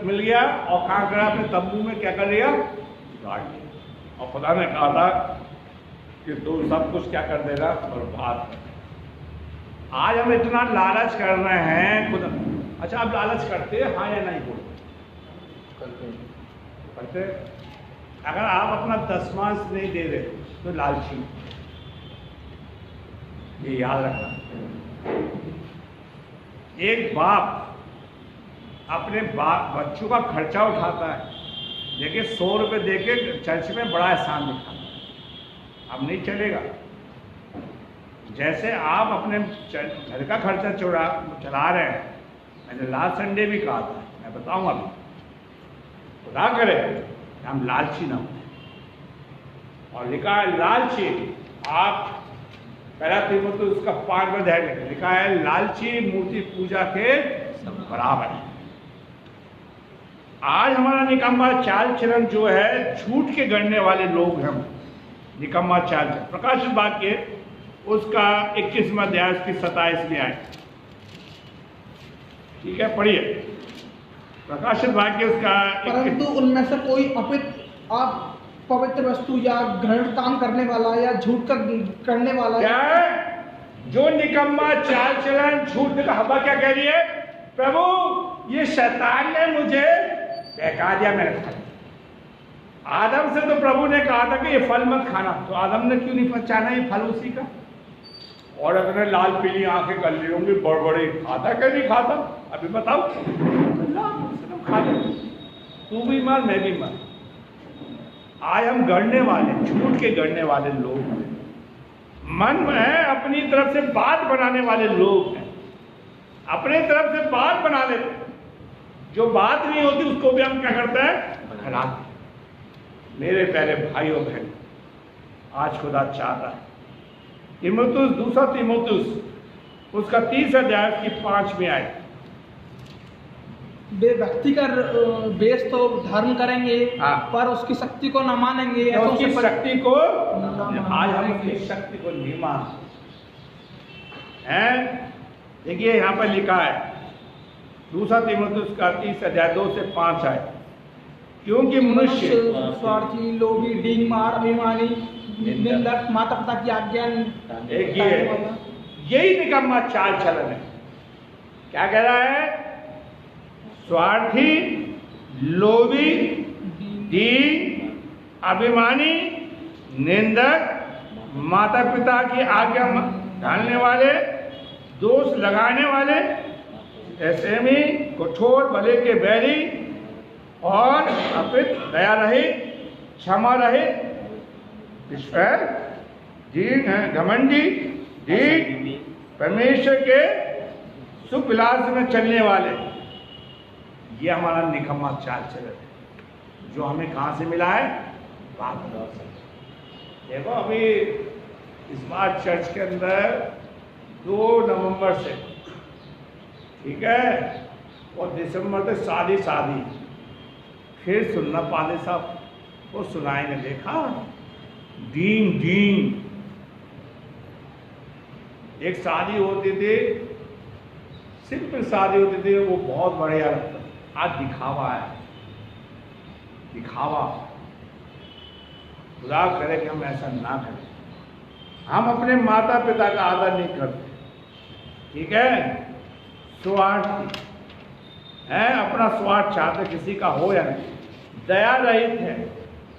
S1: मिल गया और कांकड़ा अपने तंबू में क्या कर लिया? गाड़ लिया। और खुदा ने कहा था कि तू सब कुछ क्या कर देगा, बर्बाद कर देगा। आज हम इतना लालच कर रहे हैं खुद। अच्छा, आप लालच करते हैं, हाँ या नहीं बोलो? करते। अगर आप अपना दसवांश नहीं दे रहे तो लालची, ये याद रखना। एक बाप अपने बच्चों का खर्चा उठाता है, देखिए 100 रुपये दे के चर्च में बड़ा एहसान दिखाता है, अब नहीं चलेगा। जैसे आप अपने घर का खर्चा चला रहे हैं, मैंने लास्ट संडे भी कहा था, मैं बताऊंगा अभी, खुदा करे हम लालची ना हो। और लिखा है लालची, आप पहला तीमुथियुस उसका 5 अध्याय लिखा है, लालची मूर्ति पूजा के बराबर है। आज हमारा निकम्मा चाल चलन जो है, झूठ के गढ़ने वाले लोग हैं, निकम्मा चाल चलन। प्रकाशित वाक्य उसका 21वां अध्याय उसकी 27वीं आयत, ठीक है, पढ़िए प्रकाशित वाक्य उसका।
S4: परंतु उनमें से कोई पवित्र वस्तु या घृणित काम करने वाला या झूठ करने वाला,
S1: क्या जो निकम्मा चाल चलन झूठ का हवा क्या कह रही है, प्रभु ये शैतान ने मुझे बहका दिया, मैंने खा लिया। आदम से तो प्रभु ने कहा था कि ये फल मत खाना, तो आदम ने क्यों नहीं पहचाना ये फल उसी का? और अगर लाल पीली आंखें कर ली होंगी, बड़बड़े, खाता क्या नहीं खाता, अभी बताओ। खा ले, तू भी मर, मैं भी मर। आज हम गढ़ने वाले, झूठ के गढ़ने वाले लोग हैं, मन में अपनी तरफ से बात बनाने वाले लोग हैं, अपनी तरफ से बात बना लेते हैं, जो बात नहीं होती उसको भी हम क्या करते हैं, बना। मेरे प्यारे भाइयों बहन, आज खुदा चाहता है तीमुथियुस, दूसरा तीमुथियुस उसका 30 अध्याय की 5वीं आयत,
S4: वे व्यक्ति का वेश तो धारण करेंगे,
S1: हाँ,
S4: पर उसकी शक्ति को न मानेंगे।
S1: तो उसकी शक्ति को, आज हम उसकी शक्ति को नहीं मानते हैं। देखिए यहाँ पर लिखा है, दूसरा तीमुथियुस का 30 अध्याय 2 से 5 आयत, क्योंकि मनुष्य
S4: स्वार्थी, लोभी, डींग मार, अभिमानी, निंदक, माता पिता की आज्ञा,
S1: एक यही निकम्मा चाल चलन है। क्या कह रहा है? स्वार्थी, लोभी, डींग, अभिमानी, निंदक, माता पिता की आज्ञा डालने वाले, दोष लगाने वाले, ऐसे में कठोर, भले के बैरी और अपित, दया रहित, क्षमा रहित, विश्वास, दीन है, घमंडी, दीन, परमेश्वर के सुख विलास में चलने वाले, ये हमारा निकम्मा चाल चलन है, जो हमें कहाँ से मिला है? बात। देखो अभी इस बार चर्च के अंदर 2 नवंबर से, ठीक है, और दिसंबर तक शादी फिर सुनना पाले साहब वो सुनाएंगे, देखा दीन दीन। एक शादी होती थी, सिंपल शादी होती थी, वो बहुत बढ़िया लगता। आज दिखावा है, दिखावा। खुदा करे कि हम ऐसा ना करें। हम अपने माता पिता का आदर नहीं करते, ठीक है, स्वार्थ है, अपना स्वार्थ चाहते, किसी का हो या नहीं, दया रहित है,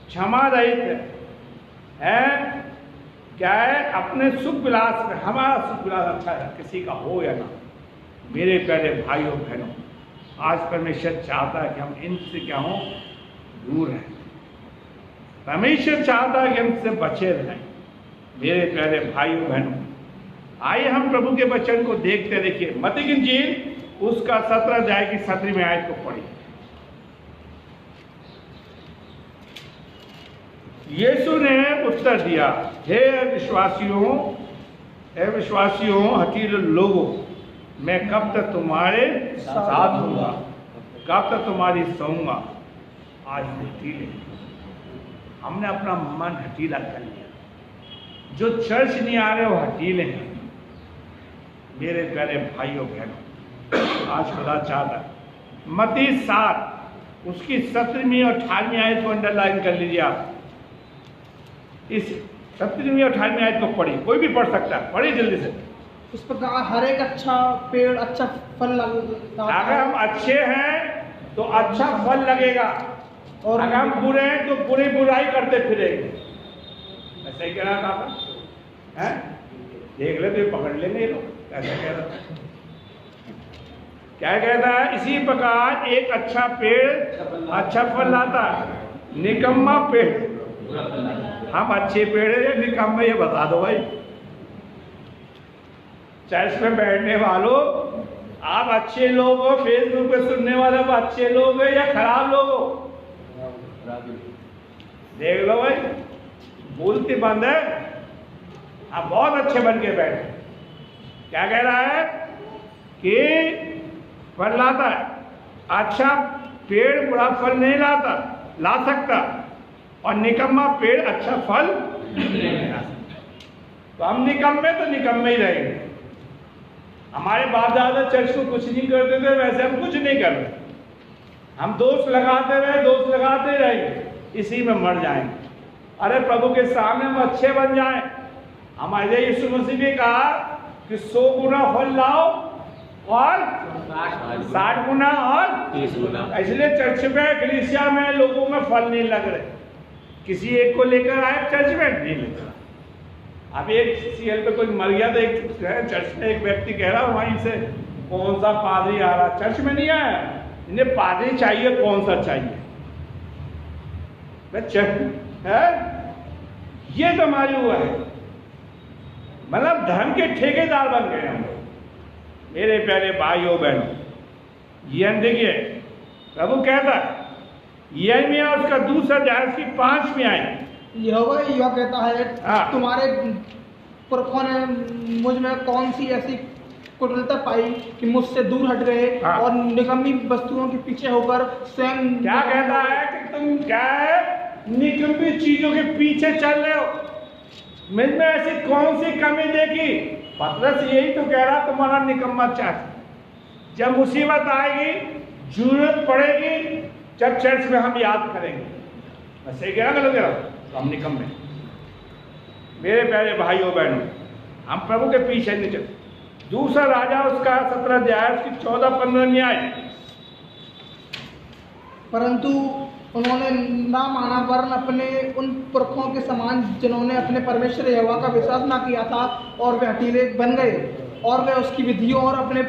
S1: क्षमा रहित है, क्या है, अपने सुख विलास में, हमारा सुख विलास अच्छा है, किसी का हो या ना। मेरे प्यारे भाइयों बहनों, आज परमेश्वर चाहता है कि हम इनसे क्या हो, दूर रहें। परमेश्वर चाहता है कि हम इससे बचे रहें। मेरे प्यारे भाइयों बहनों, आइए हम प्रभु के वचन को देखते। देखिए मत्ती की इंजील उसका 17 अध्याय की 17वीं आयत को पढ़िए। यीशु ने उत्तर दिया, हे विश्वासियों, हठील लोगों, मैं कब तक तुम्हारे साथ हूँगा, कब तक तुम्हारी सहूँगा। आज हठीले, हमने अपना मन हठीला कर लिया। जो चर्च नहीं आ रहे वो हठीले हैं। मेरे प्यारे भाइयों बहनों, आज खुदा चाहता है मत्ती 7 उसकी 17वीं और 18वीं आयत को अंडरलाइन कर लीजिए आप। इस 17वीं 18वीं आयत को पढ़ी, कोई भी पढ़ सकता है, पढ़ी जल्दी से।
S4: इस प्रकार हर एक अच्छा पेड़ अच्छा फल लाता
S1: अगर
S4: है
S1: हम अच्छे हैं तो अच्छा फल लगेगा, और अगर हम बुरे हैं तो बुरी बुराई करते फिरेंगे। ऐसा ही कह रहा था आपका, हैं? देख ले तो ये पकड़ लेंगे ये लोग, ऐसा कह रहा था। क्या कहता है? इसी प्रकार एक अच्छा पेड़ अच्छा फल लाता है, निकम्मा पेड़ हम अच्छे पेड़ है या निकम्मे, ये बता दो भाई। चर्च में बैठने वालों, आप अच्छे लोग हो, फेसबुक पे सुनने वाले आप अच्छे लोग हो या खराब लोग हो? देख लो भाई, बोलती बंद है, आप बहुत अच्छे बन के बैठे। क्या कह रहा है कि फल लाता है, अच्छा पेड़ बुरा फल नहीं ला सकता, और निकम्मा पेड़ अच्छा फल नहीं ला सकता। तो हम निकम्मे तो निकम्मे ही रहेंगे। हमारे बाप दादा चर्च को कुछ नहीं करते थे, वैसे हम कुछ नहीं कर रहे। हम दोस्त लगाते रहेंगे, इसी में मर जाएंगे। अरे प्रभु के सामने हम अच्छे बन जाएं। हमारे यीशु मसीह ने कहा कि 100 गुना फल लाओ और 60 गुना और 30 गुना। इसलिए चर्च में, कलीसिया में लोगों में फल नहीं लग रहे। किसी एक को लेकर आए चर्च में, नहीं लेकर। अब एक सीएल पे कोई मर गया तो एक चर्च में एक व्यक्ति कह रहा वहीं से, कौन सा पादरी आ रहा, चर्च में नहीं आया, इन्हें पादरी चाहिए, कौन सा चाहिए है? ये तो हमारी हुआ है, मतलब धर्म के ठेकेदार बन गए हम। मेरे प्यारे भाइयों बहनों, ये देखिए प्रभु कहता है, यिर्मयाह उसका दूसरा अध्याय की 5वीं आयत,
S4: यहोवा कहता है, तुम्हारे पुरखों ने मुझ में कौन सी ऐसी कुटिलता पाई कि मुझसे दूर हट गए और निकम्मी वस्तुओं के पीछे होकर स्वयं। क्या कहता है कि तुम क्या है, निकम्मी चीजों के पीछे चल रहे हो। मुझ में ऐसी कौन सी कमी देखी? पतरस यही तो कह रहा, तुम्हारा निकम्मा चाहिए। जब मुसीबत आएगी, जरूरत पड़ेगी, जब चर्च में हम याद करेंगे। ऐसे कह रहा गलत तो हम निकम्मे। मेरे प्यारे भाइयों बहनों, हम प्रभु के पीछे नहीं चलते। दूसरा राजा उसका 17 अध्याय उसकी 14-15 आयत, परंतु उन्होंने ना माना, वरन अपने उन पुरखों के समान जिन्होंने अपने परमेश्वर यहोवा का विश्वास ना किया था, और वे हठीले बन गए, और वे उसकी विधियों और अपने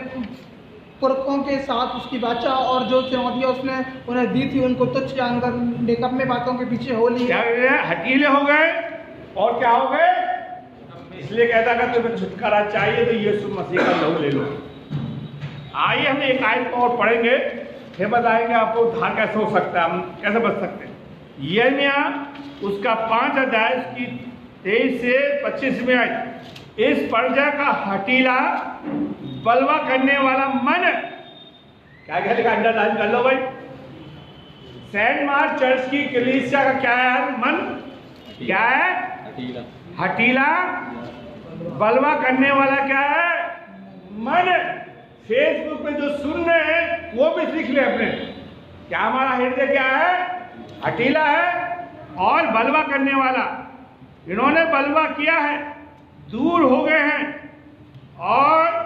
S4: पुरखों के साथ उसकी वाचा और जो चुनौतियां उसने उन्हें दी थी उनको तुच्छ जानकर निकम्मे बातों के पीछे हो लिए।
S1: क्या हठीले हो गए और क्या हो गए? इसलिए कहता है तुम्हें छुटकारा चाहिए तो यीशु मसीह का लहू ले लो। आइए हम एक आयत को और पढ़ेंगे, फिर बताएंगे आपको उद्धार कैसे हो सकता है, हम कैसे बच सकते हैं। यिर्मयाह उसका 5 अध्याय की 23 से 25 आयत, इस प्रजा का हठीला बलवा करने वाला मन, क्या कहने का अंडरलाइन कर लो भाई। सेंट मार्क चर्च की कलीसिया का क्या है मन? क्या है? हठीला बलवा करने वाला क्या है? मन। फेसबुक पे जो सुन रहे हैं वो भी सीख ले अपने, क्या हमारा हृदय क्या है? हठीला है और बलवा करने वाला। इन्होंने बलवा किया है, दूर हो गए हैं, और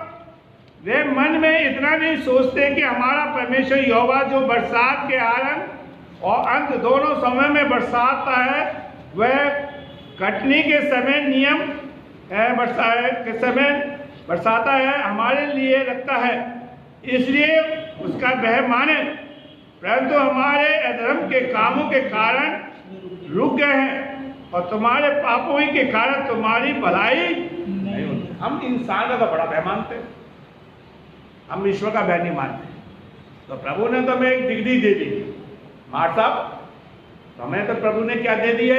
S1: वे मन में इतना नहीं सोचते कि हमारा परमेश्वर यहोवा जो बरसात के आरंभ और अंत दोनों समय में बरसाता है, वह कटनी के समय नियम है, बरसात के समय बरसाता है, हमारे लिए रखता है, इसलिए उसका वह माने। परंतु हमारे अधर्म के कामों के कारण रुक गए हैं, और तुम्हारे पापों ही के कारण तुम्हारी भलाई नहीं होती। हम इंसान का तो बड़ा भय मानते हैं, हम ईश्वर का भय नहीं मानते। तो प्रभु ने तो हमें एक डिग्री दे दी, मार साहब, तो हमें तो प्रभु ने क्या दे दिया?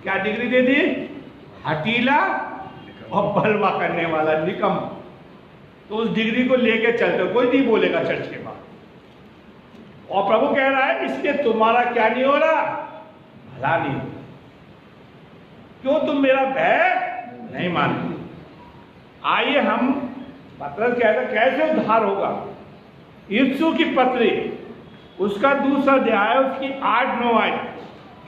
S1: क्या डिग्री दे दी? हठीला और बलवा करने वाला, निकम। तो उस डिग्री को लेके चलते, कोई नहीं बोलेगा चर्च के बाद। और प्रभु कह रहा है इसलिए तुम्हारा क्या नहीं हो रहा? भला नहीं हो। क्यों? तुम मेरा भय नहीं मानते। आइए हम, पतरस कहता कैसे उद्धार होगा। यीशु की पत्री उसका दूसरा अध्याय उसकी 8-9 आयत,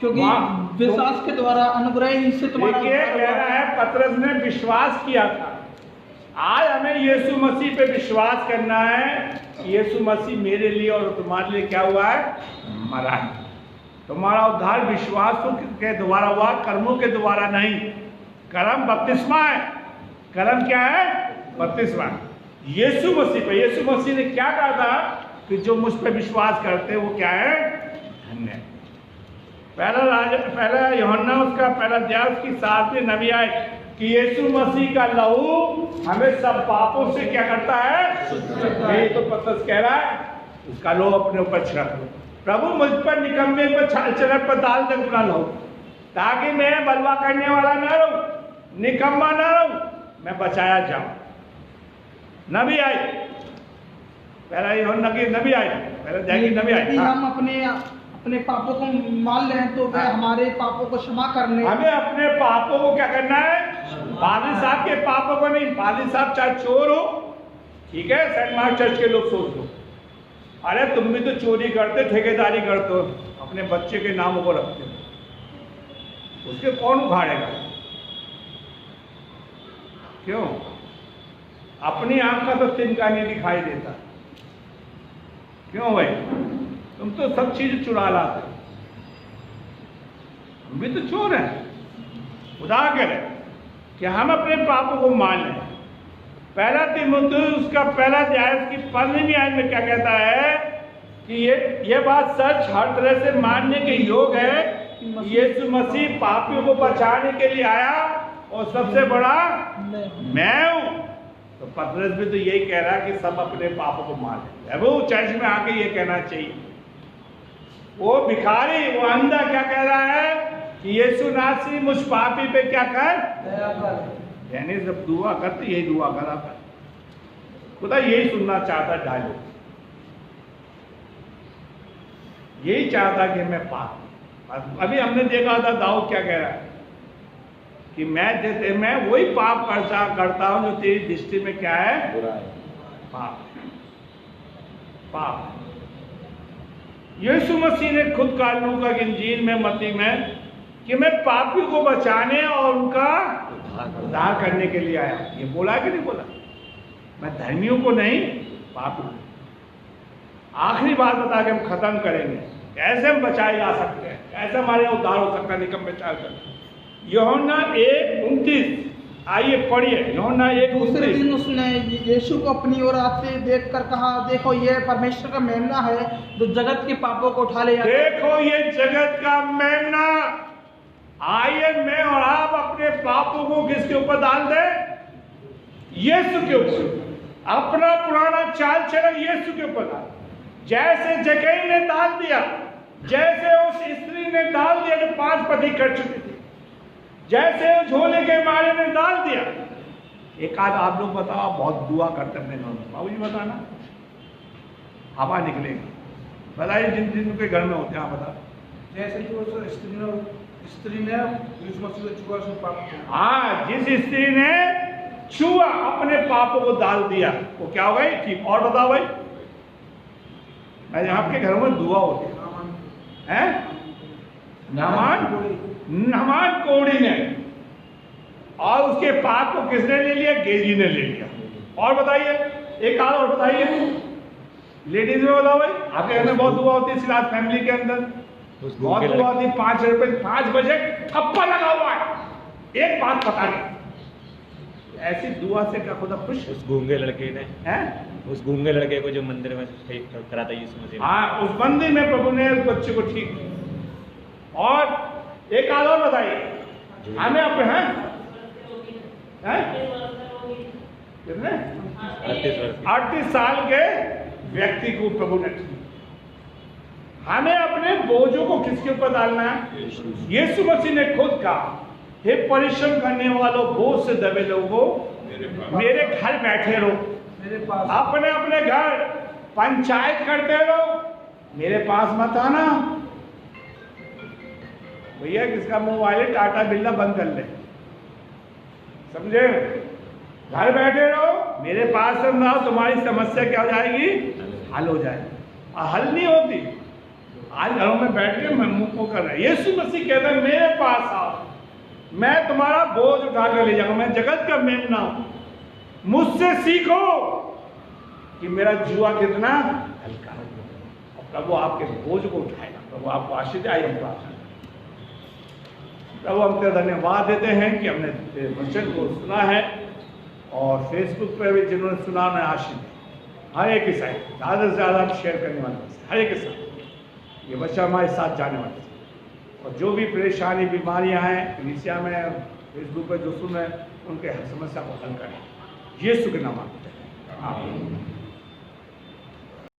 S4: क्योंकि
S1: वहाँ-
S4: विश्वास के द्वारा अनुग्रह ही से तुम्हारा
S1: देखिए
S4: उद्धार
S1: कह
S4: हुआ।
S1: रहा है पतरस ने विश्वास किया था। आज हमें यीशु मसीह पे विश्वास करना है। यीशु मसीह मेरे लिए और तुम्हारे लिए क्या हुआ है? मरा है। तुम्हारा उद्धार विश्वासों के द्वारा हुआ, कर्मों के द्वारा नहीं। कर्म बपतिस्मा है। कर्म क्या है? बपतिस्मा। यीशु मसीह पे, यीशु मसीह ने क्या कहा था कि जो मुझ पे विश्वास करते हैं वो क्या है? धन्य है। पहला यूहन्ना उसका पहला अध्याय उसकी 7वीं नबी आए कि यीशु मसीह का लहू हमें सब पापों से क्या करता है? यही तो पतरस कह रहा है, उसका लहू अपने ऊपर छिड़क लो। प्रभु मुझ पर निकम्मे पर छाल चलट पर डाल दे अपना लहू, ताकि मैं बलवा करने वाला ना रहूं, निकम्मा ना रहूं, मैं बचाया जाऊं। नबी आए, पहला यूहन्ना की नबी आए, पहला अध्याय की नबी
S4: यदि
S1: आए।
S4: हम अपने पापों को मान लें तो वह हमारे पापों को क्षमा करने,
S1: हमें अपने पापों को क्या करना है? पादरी साहब के पापों को नहीं। पादरी साहब चाहे चोर हो, ठीक है, सेंट मार्क चर्च के लोग सोच लो, अरे तुम भी तो चोरी करते, ठेकेदारी करते हो, अपने बच्चे के नामों को रखते हो, उसके कौन उखाड़ेगा? क्यों? अपनी आंख का तो तिनका नहीं दिखाई देता। क्यों भाई? तुम तो सब चीज चुरा लाते, हम भी तो चोर हैं। खुदा करे कि हम अपने पापों को मान लें। पहला तीमुथियुस उसका पहला अध्याय उसकी 15वीं आयत में क्या कहता है कि ये बात सच हर तरह से मानने के योग है कि यीशु मसीह पापियों को बचाने के लिए आया और सबसे बड़ा मैं हूं। तो पतरस भी तो यही कह रहा है कि सब अपने पापों को मान लें। वो चर्च में आके ये कहना चाहिए। वो भिखारी, वो अंधा क्या कह रहा है कि यीशु नासरी मुझ पापी पे क्या कर? यानी जब दुआ करते यही दुआ करा था। खुदा यही सुनना चाहता डायलॉग, यही चाहता कि मैं पाप। अभी हमने देखा था दाऊद क्या कह रहा है कि मैं वही पाप करता हूं जो तेरी दृष्टि में क्या है? बुरा है, पाप। पाप यीशु मसीह ने खुद कहा लूका की इंजील में, मत्ती में, कि मैं पापियों को बचाने और उनका उद्धार करने के लिए आया। ये बोला कि नहीं बोला? मैं धर्मियों को नहीं, पापियों को। आखिरी बात बता के हम खत्म करेंगे, कैसे हम बचाए जा सकते हैं, कैसे हमारे उद्धार हो सकता है निकम्मे चाल कर। यूहन्ना 1:29, आइए पढ़िए। यूहन्ना 1:29।
S4: दूसरे दिन उसने यीशु को अपनी ओर आते देखकर कहा, देखो ये परमेश्वर का मेमना है जो जगत के पापों को उठा ले जाता है।
S1: देखो ये जगत का मेमना। आइए मैं और आप अपने पापों को किसके ऊपर डाल दे? यीशु के ऊपर। अपना पुराना चाल चलन यीशु के ऊपर डाल। जैसे जकई ने डाल दिया, जैसे उस स्त्री ने डाल दिया जो 5 पति कर चुकी थी, जैसे झोले के मारे ने डाल दिया। एक आध आप लोग बताओ, बहुत दुआ करते अपने घर में, बाबू जी बताना, हवा निकलेगी। बताइए जिन जिन के घर में होते हैं, आप बता।
S5: जैसे कि वो स्त्री ने यीशु मसीह को छुआ, उसने पाप किया।
S1: हाँ, जिस स्त्री ने छुआ, अपने पापों को डाल दिया, वो क्या हो गई? ठीक। और बताओ भाई, आपके घरों में दुआ होती है? नमान कोड़ी ने, और उसके पाप को किसने ले लिया? गेजी ने ले लिया। और बताइए, एक आध और बताइए, लेडीज में बताओ भाई, आपके घर में बहुत दुआ होती है, सिलास फैमिली के अंदर बहुत दुआ होती है। 5 रुपए 5 बजे थप्पा लगा हुआ है, एक बात पता नहीं, ऐसी दुआ से क्या खुदा खुश?
S3: उस गूंगे लड़के ने,
S1: हैं?
S3: उस गूंगे लड़के को जो मंदिर में ठीक करा था यीशु मसीह ने।
S1: हाँ, उस मंदिर में प्रभु ने उस बच्चे को ठीक किया। और एक आध और बताइए, हमें अपने हैं कितने? 38 साल के व्यक्ति को प्रभु ने ठीक। हमें अपने बोझों को किसके ऊपर डालना है? यीशु मसीह ने खुद कहा, हे परिश्रम करने वालों, बोझ से दबे लोगों, मेरे घर बैठे रहो।
S5: मेरे पास
S1: अपने अपने घर पंचायत करते रहो, मेरे पास मत आना। भैया किसका मोबाइल है, टाटा बिल्ला बंद कर ले, समझे? घर बैठे रहो, मेरे पास रहो, तुम्हारी समस्या क्या हो जाएगी? हल हो जाएगी। और हल नहीं होती आज घरों में बैठ के मुंह को कर रहे हैं। यीशु मसीह कहता है मेरे पास आओ, मैं तुम्हारा बोझ उठा कर ले जाऊंगा, मैं जगत का मेमना हूं, मुझसे सीखो कि मेरा जुआ कितना हल्का है, और प्रभु आपके बोझ को उठाएगा। प्रभु आपको आशीष दे। आइए हम प्रार्थना करें। प्रभु हम तेरा धन्यवाद देते हैं कि हमने तेरे वचन को सुना है, और फेसबुक पर भी जिन्होंने सुना उन्हें आशीष दे। हर एक के साथ ज़्यादा से ज़्यादा हम शेयर करने वाले हैं, हर एक के साथ ये वचन हमारे साथ जाने वाले हैं। और जो भी परेशानी बीमारियां हैं कलीसिया में, फेसबुक पर जो सुन रहे हैं, उनके हर समस्या को हल करें। यीशु के नाम में आमीन।